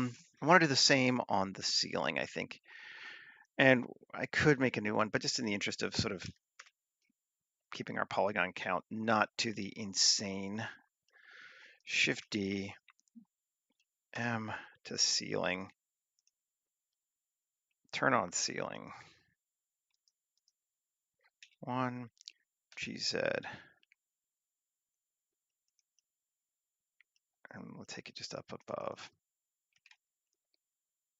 want to do the same on the ceiling, I think. And I could make a new one, but just in the interest of sort of keeping our polygon count not to the insane. Shift D, M to ceiling. Turn on ceiling. 1, GZ. And we'll take it just up above.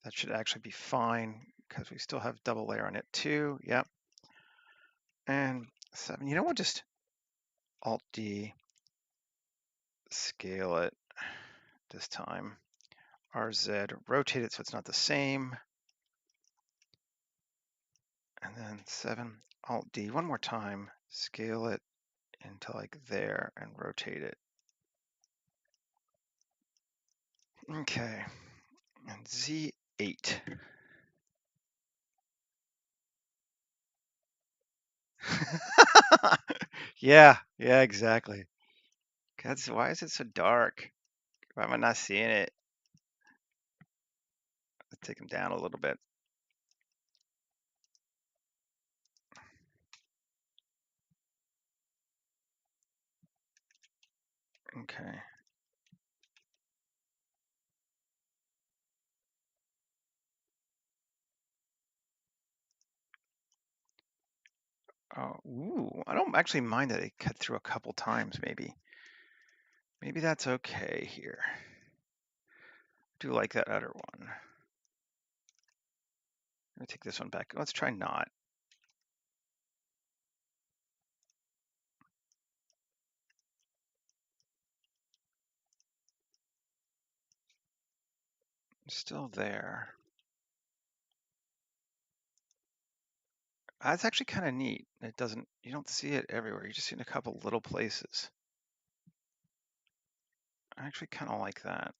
That should actually be fine because we still have double layer on it too. Yep. And 7. You know what? Just Alt D, scale it this time. RZ, rotate it so it's not the same. And then 7, Alt D, one more time, scale it into like there and rotate it. Okay, and Z8. Yeah, exactly. Why is it so dark? Why am I not seeing it? Let's take them down a little bit. Okay. Oh, ooh, I don't actually mind that it cut through a couple times, maybe. Maybe that's okay here. Do like that other one. Let me take this one back. Let's try not. Still there. That's actually kind of neat. It doesn't, you don't see it everywhere. You just see it in a couple little places. I actually kind of like that.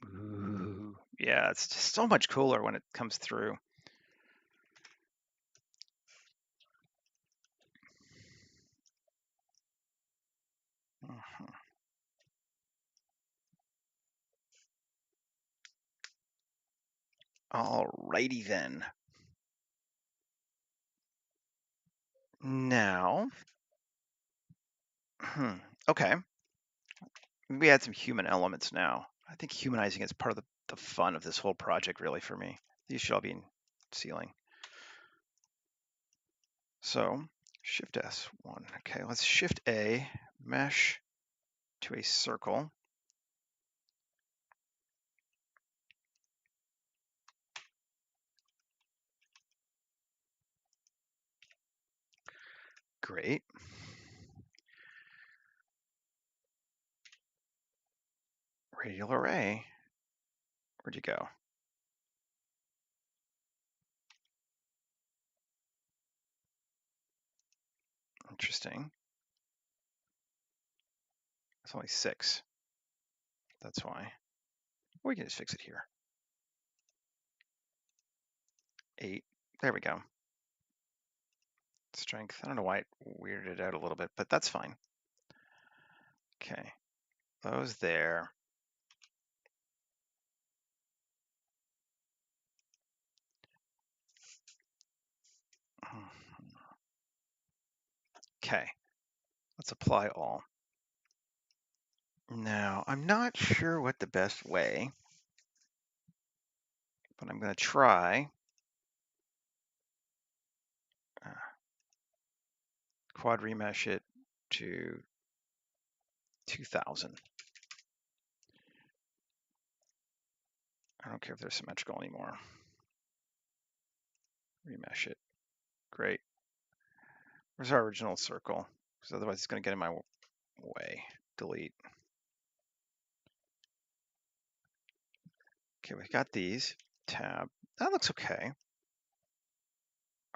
Ooh, yeah, it's just so much cooler when it comes through. Mhm. Alrighty then. Now, okay. We add some human elements now. I think humanizing is part of the fun of this whole project, really, for me. These should all be in ceiling. So, Shift S1. Okay, let's Shift A, mesh to a circle. Great. Radial array. Where'd you go? Interesting. It's only 6. That's why. We can just fix it here. 8. There we go. Strength. I don't know why it weirded it out a little bit, but that's fine. Okay. Those there. Okay. Let's apply all. Now, I'm not sure what the best way, but I'm going to try quad remesh it to 2000. I don't care if they're symmetrical anymore. Remesh it. Great. Where's our original circle? Because otherwise it's going to get in my way. Delete. Okay, we got these. Tab. That looks okay.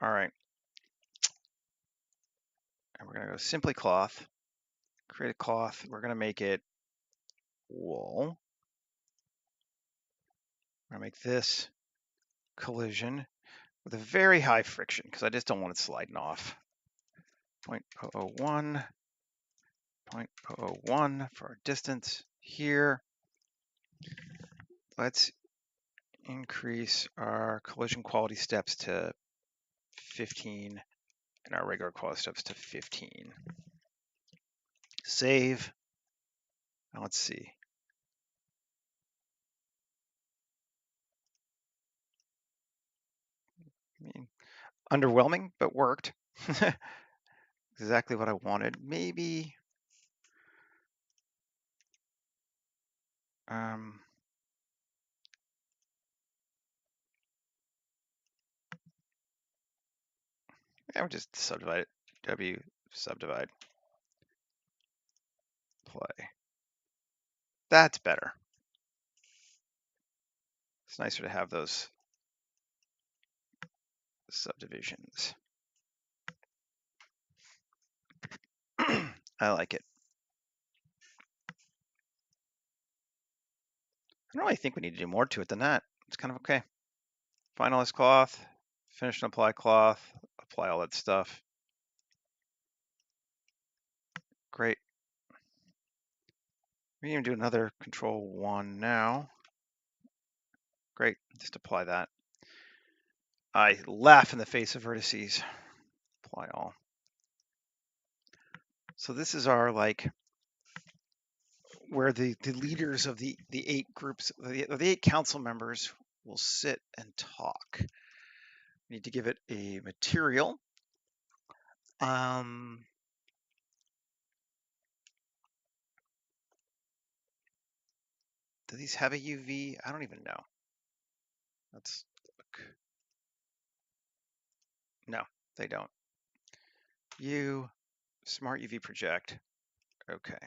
All right. And we're going to go simply cloth. Create a cloth. We're going to make it wool. I'm going to make this collision with a very high friction because I just don't want it sliding off. 0.001, 0.001 for our distance here. Let's increase our collision quality steps to 15 and our regular quality steps to 15. Save. Now let's see. I mean, underwhelming, but worked. Exactly what I wanted. Maybe Yeah, we'll just subdivide it. W subdivide play. That's better. It's nicer to have those subdivisions. I like it. I don't really think we need to do more to it than that. It's kind of okay. Finalize cloth, finish and apply cloth, apply all that stuff. Great. We can even do another control 1 now. Great, just apply that. I laugh in the face of vertices. Apply all. So this is our like where the leaders of the 8 groups, the 8 council members will sit and talk. We need to give it a material. Do these have a UV? I don't even know. Let's look. No, they don't. Smart UV project. Okay.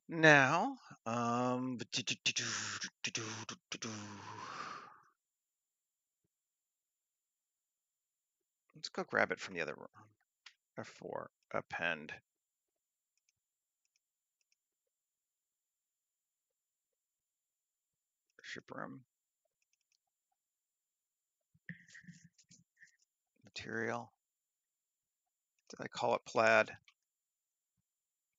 Now, let's go grab it from the other room. F4, append. Ship room. Material. Did I call it plaid?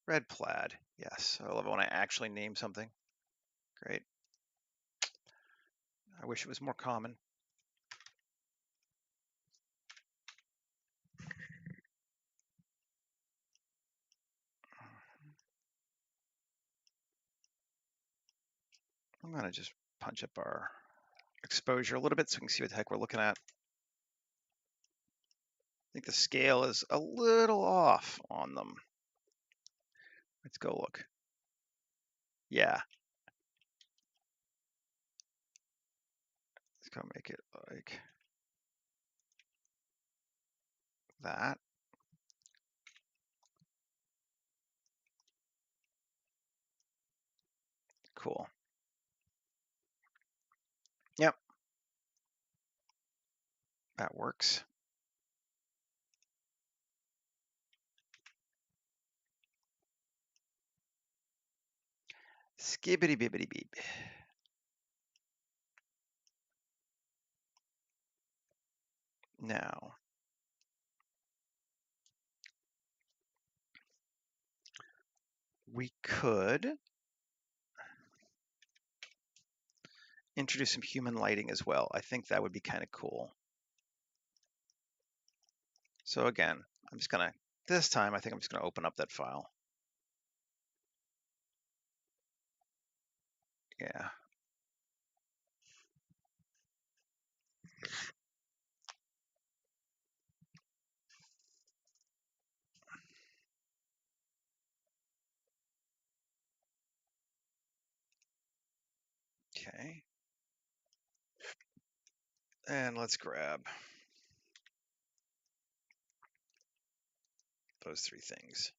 Red plaid. Yes, I love it when I actually name something. Great. I wish it was more common. I'm going to just punch up our exposure a little bit so we can see what the heck we're looking at. I think the scale is a little off on them. Let's go look. Yeah. Let's go make it like that. Cool. Yep. That works. Skibbity bibbity beep. Now, we could introduce some human lighting as well. I think that would be kind of cool. So again, I'm just gonna, this time I think I'm just gonna open up that file. Yeah. Okay. And let's grab those 3 things.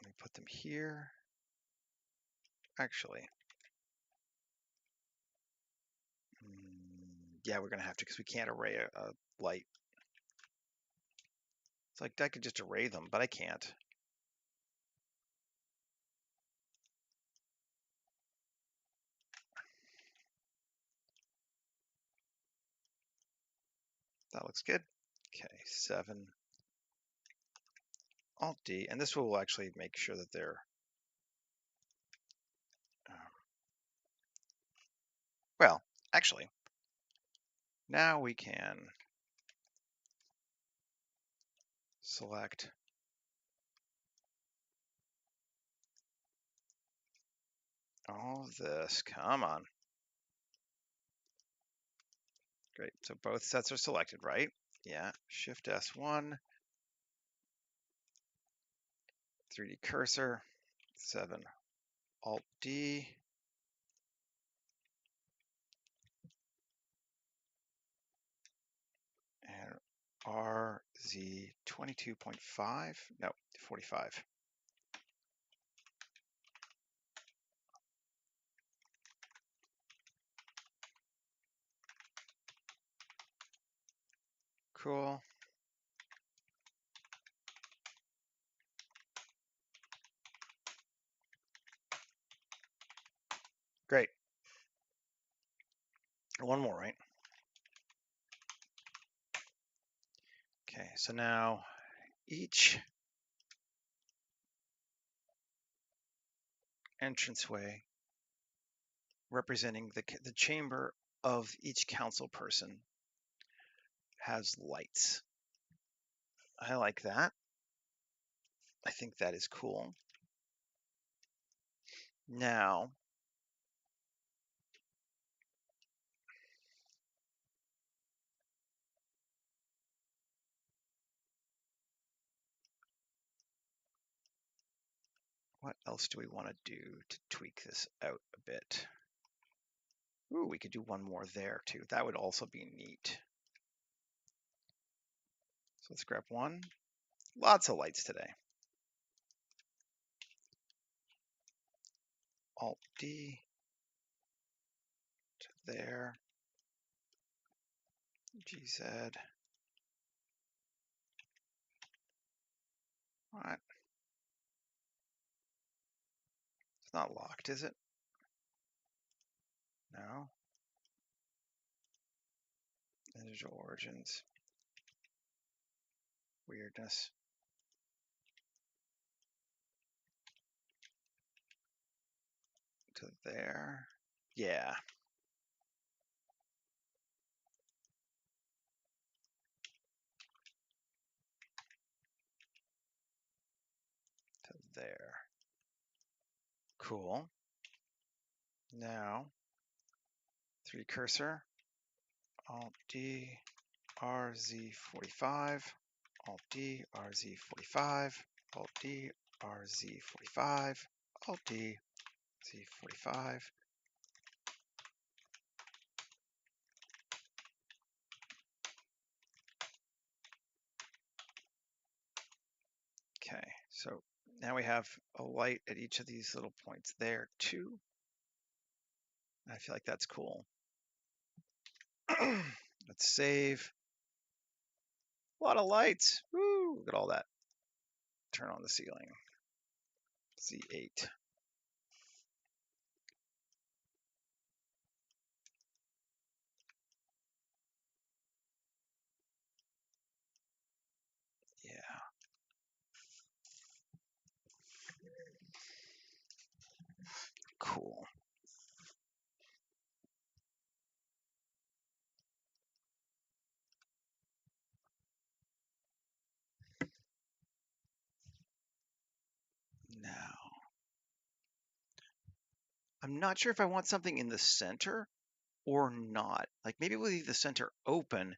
Let me put them here. Actually, yeah, we're gonna have to because we can't array a light. It's like I could just array them, but I can't. That looks good. Okay, 7. Alt D, and this will actually make sure that they're well, actually, now we can select all of this. Come on. Great. So both sets are selected, right? Yeah. Shift S1, 3D cursor, 7, Alt D. And RZ 22.5, no, 45. Cool. Great. One more, right? Okay, so now each entranceway representing the chamber of each council person has lights. I like that. I think that is cool. Now, what else do we want to do to tweak this out a bit? Ooh, we could do one more there too. That would also be neat. So let's grab one. Lots of lights today. Alt D to there. GZ. What? It's not locked, is it? No. Individual origins. Weirdness. To there. Yeah. To there. Cool. Now, 3 cursor. Alt D, RZ45. Alt D, RZ45. Alt D, RZ45. Alt D, Z45. Okay, so now we have a light at each of these little points there too. I feel like that's cool. Let's save. A lot of lights. Woo! Look at all that. Turn on the ceiling. Z8. Yeah. Cool. Now, I'm not sure if I want something in the center or not. Like maybe we'll leave the center open,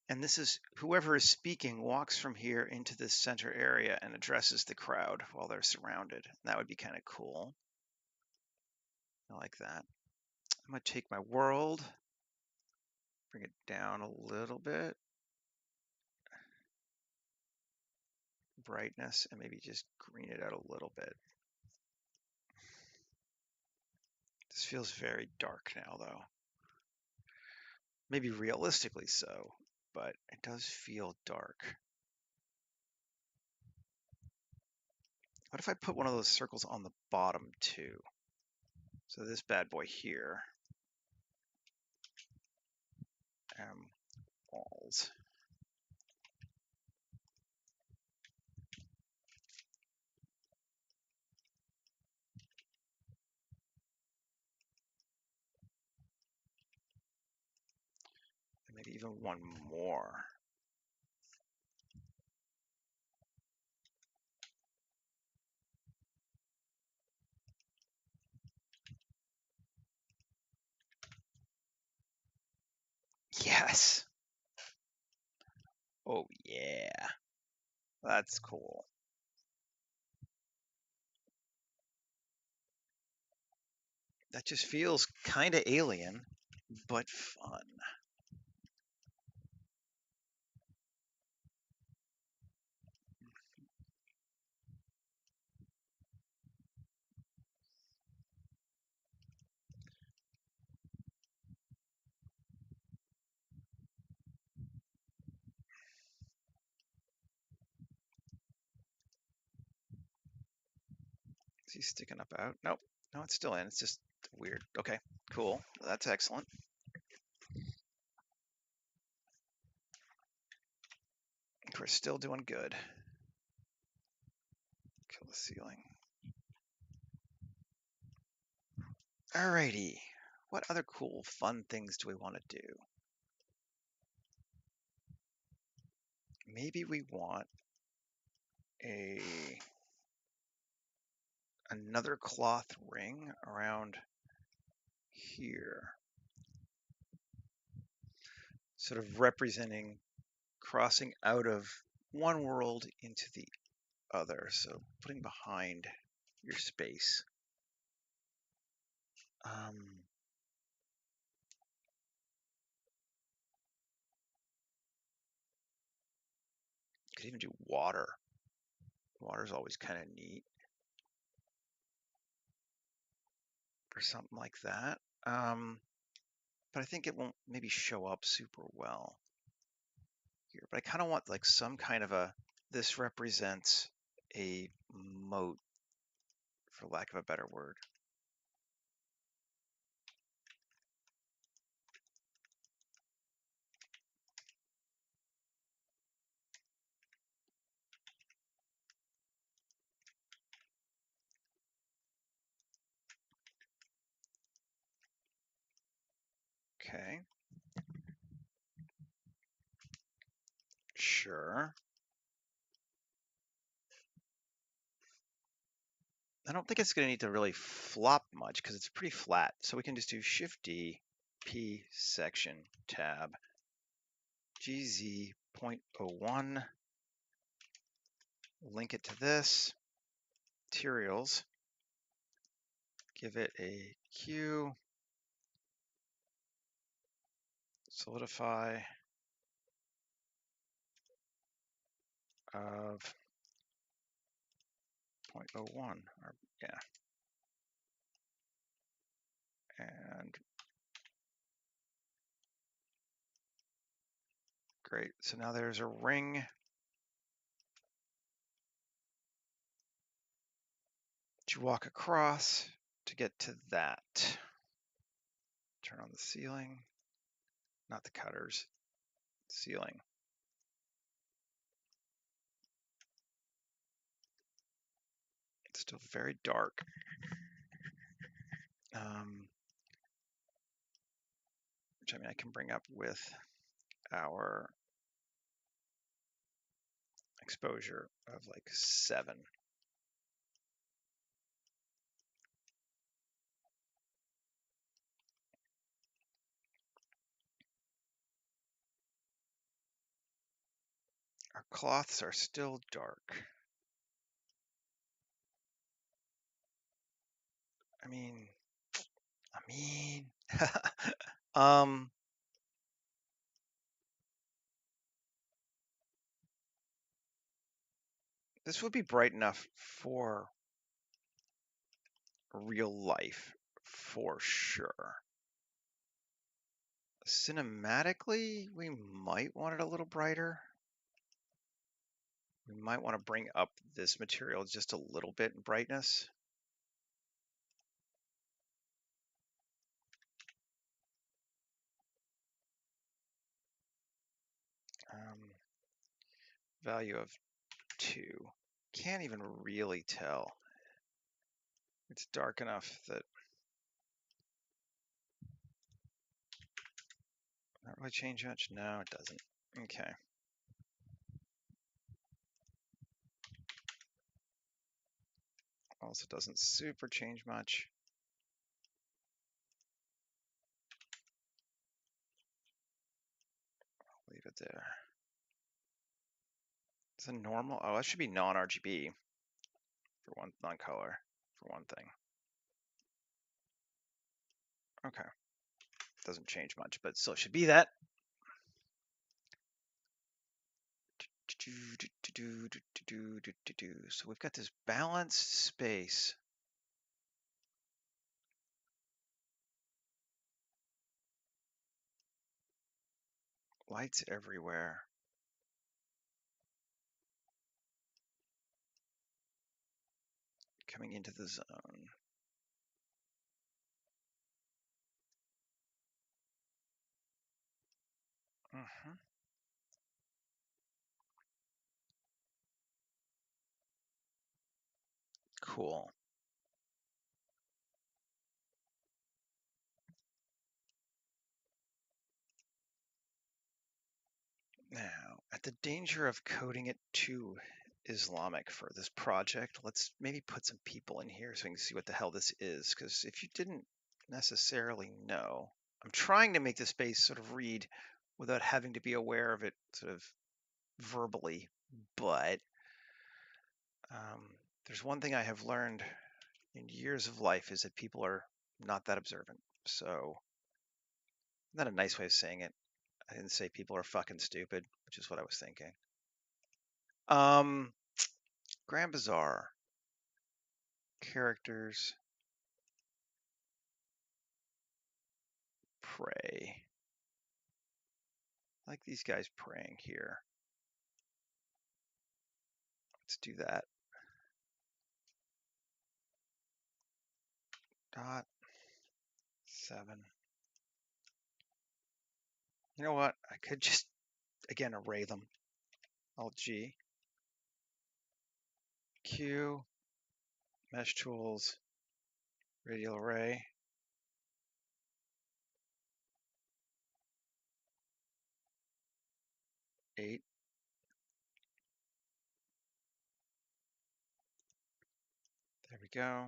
and this is whoever is speaking walks from here into this center area and addresses the crowd while they're surrounded. That would be kind of cool. I like that. I'm gonna take my world, bring it down a little bit, brightness, and maybe just green it out a little bit. This feels very dark now, though. Maybe realistically so, but it does feel dark. What if I put one of those circles on the bottom too? So this bad boy here, walls. And maybe even one more. Yes. Oh, yeah. That's cool. That just feels kind of alien, but fun. Is he sticking up out? Nope. No, it's still in. It's just weird. Okay, cool. That's excellent. We're still doing good. Kill the ceiling. Alrighty. What other cool, fun things do we want to do? Maybe we want another cloth ring around here, sort of representing crossing out of one world into the other. So putting behind your space. Could even do water. Water's always kind of neat. Or something like that. But I think it won't maybe show up super well here. But I kind of want like some kind of this represents a moat, for lack of a better word. Okay. Sure. I don't think it's going to need to really flop much because it's pretty flat. So we can just do Shift D, P section, tab, GZ 0.01, link it to this, materials, give it a Q, solidify of 0.01, or yeah. And great, so now there's a ring. You walk across to get to that. Turn on the ceiling, not the cutters, ceiling. It's still very dark. Which I mean, I can bring up with our exposure of like 7. Our cloths are still dark. I mean, this would be bright enough for real life, for sure. Cinematically, we might want it a little brighter. We might want to bring up this material just a little bit in brightness. Value of 2. Can't even really tell. It's dark enough that not really change much. No, it doesn't. Okay. Also doesn't super change much. good there. It's a normal. Oh, that should be non-RGB for one, non-color for one thing. Okay. Doesn't change much, but still should be that. So we've got this balanced space. Lights everywhere. Coming into the zone. Cool. Now, at the danger of coding it too Islamic for this project, let's maybe put some people in here so we can see what the hell this is. Because if you didn't necessarily know, I'm trying to make the space sort of read without having to be aware of it sort of verbally. But there's one thing I have learned in years of life is that people are not that observant. So, not a nice way of saying it. I didn't say people are fucking stupid, which is what I was thinking. Grand Bazaar. Characters. Pray. I like these guys praying here. Let's do that. Dot 7. You know what? I could just, again, array them. Alt G. Q. Mesh tools. Radial array. 8. There we go.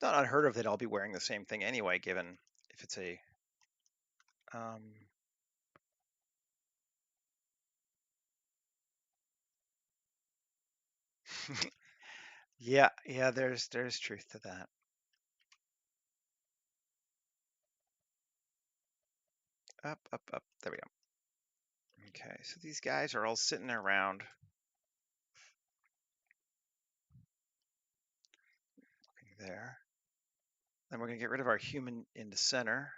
Not unheard of that I'll be wearing the same thing anyway, given if it's a yeah, there's truth to that. Up. There we go. Okay, so these guys are all sitting around. Looking there. Then we're going to get rid of our human in the center.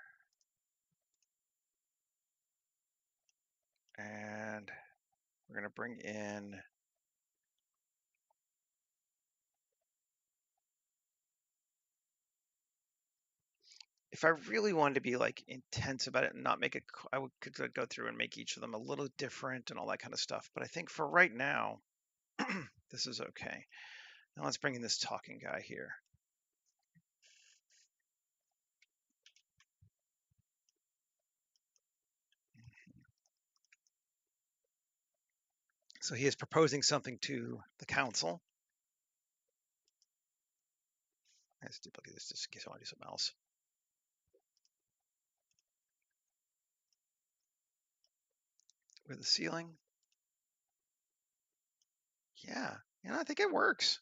And we're going to bring in if I really wanted to be like intense about it and not make it, could go through and make each of them a little different and all that kind of stuff. But I think for right now, this is okay. Now let's bring in this talking guy here. So he is proposing something to the council. Let's duplicate this just in case I want to do something else. With the ceiling. Yeah, I think it works.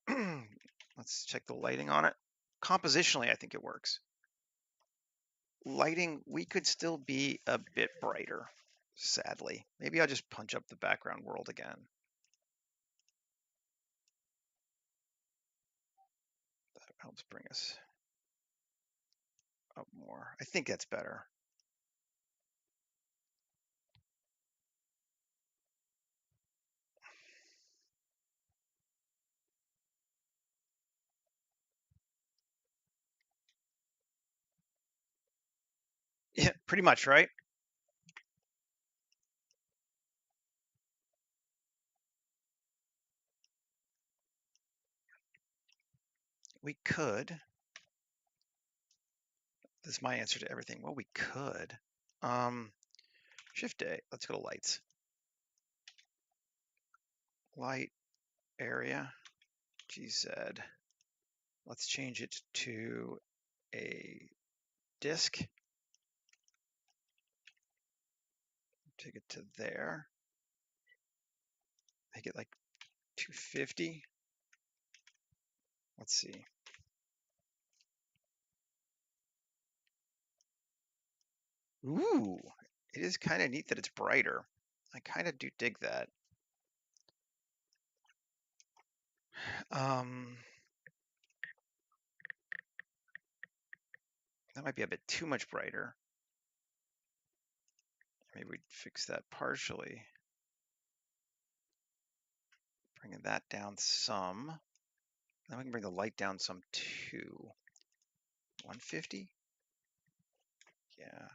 Let's check the lighting on it. Compositionally, I think it works. Lighting, we could still be a bit brighter, sadly. Maybe I'll just punch up the background world again. That helps bring us up more. I think that's better. Yeah, pretty much, right? We could. This is my answer to everything. Well, we could. Shift A. Let's go to lights. Light area. GZ. Let's change it to a disk. Take it to there. Make it like 250. Let's see. Ooh, it is kind of neat that it's brighter. I kind of do dig that. That might be a bit too much brighter. Maybe we'd fix that partially. Bringing that down some. Then we can bring the light down some too. 150? Yeah,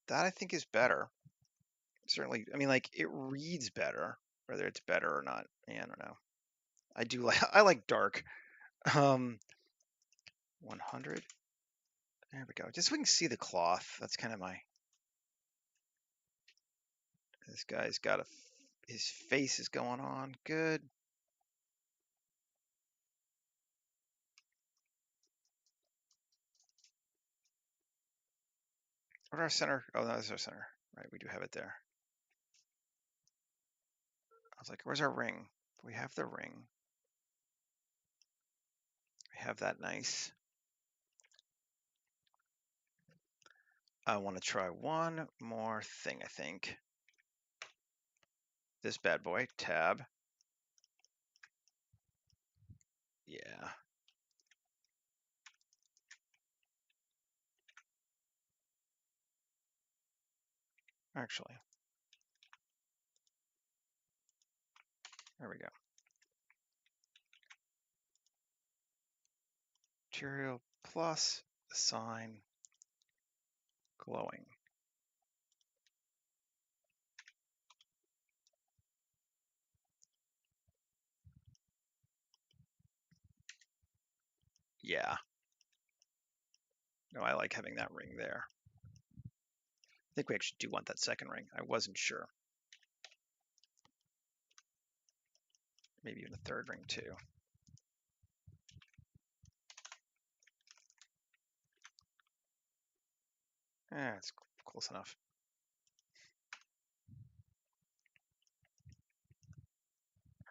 that I think is better. Certainly, I mean, like, it reads better. Whether it's better or not, I don't know. I do like, I like dark. 100. There we go. Just so we can see the cloth. That's kind of my. This guy's got his face is going on. Good. What our center? Oh, no, that's our center. Right, we do have it there. I was like, where's our ring? We have the ring. We have that nice. I want to try one more thing, I think. This bad boy, tab. Yeah. Actually. There we go. Material plus assign glowing. Yeah. No, I like having that ring there. I think we actually do want that second ring. I wasn't sure. Maybe even a third ring too. It's close enough.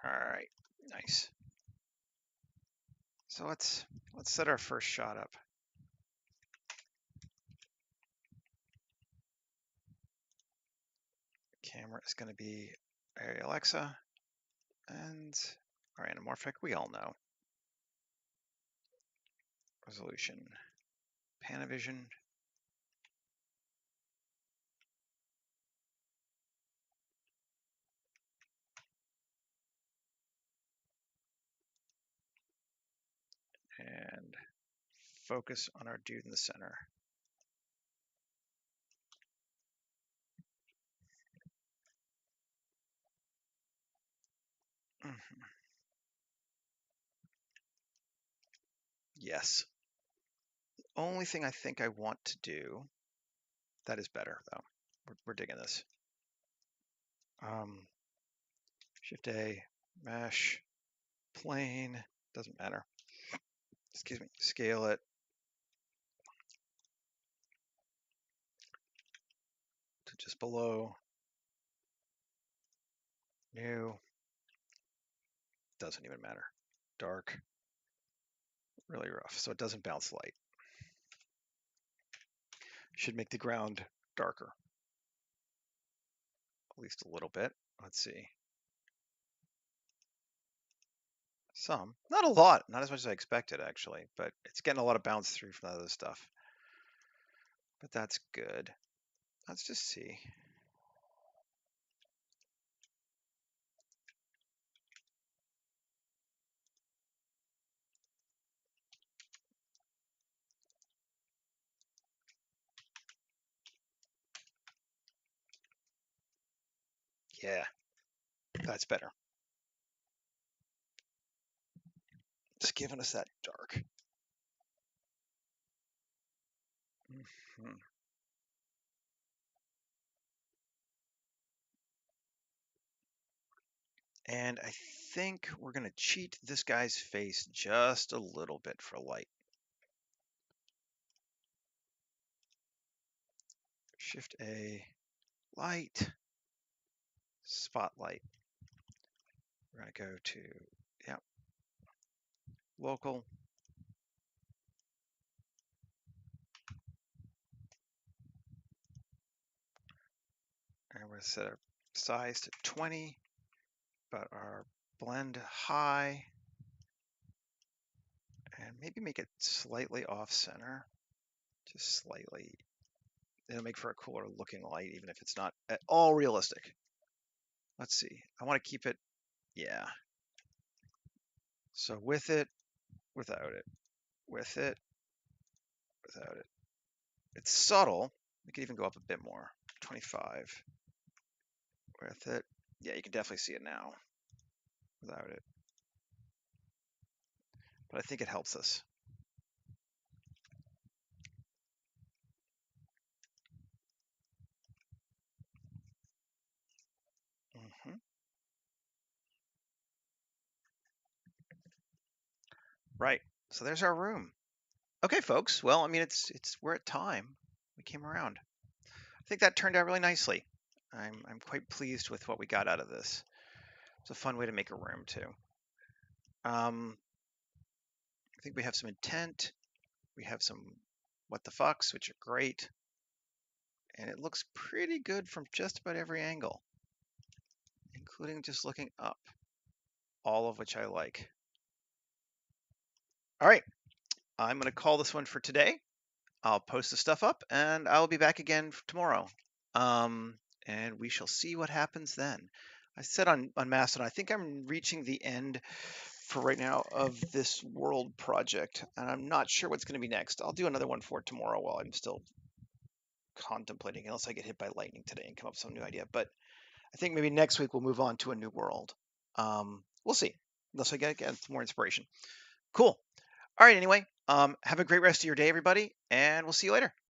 All right, nice. So let's set our first shot up. Camera is going to be Hey Alexa and our anamorphic. We all know. Resolution, Panavision. And focus on our dude in the center. Mm-hmm. Yes. The only thing I think I want to do, that is better though. We're digging this. Shift A, mesh, plane, doesn't matter. Excuse me, scale it to just below. New, doesn't even matter. Dark, really rough, so it doesn't bounce light. Should make the ground darker. At least a little bit. Let's see. Some, not a lot, not as much as I expected actually, but it's getting a lot of bounce through from the other stuff. But that's good. Let's just see. Yeah, that's better. Just giving us that dark. Mm-hmm. And I think we're going to cheat this guy's face just a little bit for light. Shift A, light, spotlight. We're going to go to, yep, local. And we're going to set our size to 20, but our blend high. And maybe make it slightly off center, just slightly. It'll make for a cooler looking light, even if it's not at all realistic. Let's see. I want to keep it, yeah. So with it, without it, with it, without it. It's subtle. We could even go up a bit more. 25. With it. Yeah, you can definitely see it now without it. But I think it helps us. Mm-hmm. Right. So there's our room. Okay, folks. Well, I mean, we're at time. We came around. I think that turned out really nicely. I'm quite pleased with what we got out of this. It's a fun way to make a room too. I think we have some intent. We have some what the fucks, which are great. And it looks pretty good from just about every angle, including just looking up, all of which I like. All right, I'm going to call this one for today. I'll post the stuff up and I'll be back again tomorrow. And we shall see what happens then. I said on Mastodon, I think I'm reaching the end for right now of this world project, and I'm not sure what's going to be next. I'll do another one for tomorrow while I'm still contemplating, unless I get hit by lightning today and come up with some new idea. But I think maybe next week we'll move on to a new world. We'll see, unless I get some more inspiration. Cool. All right, anyway, have a great rest of your day, everybody, and we'll see you later.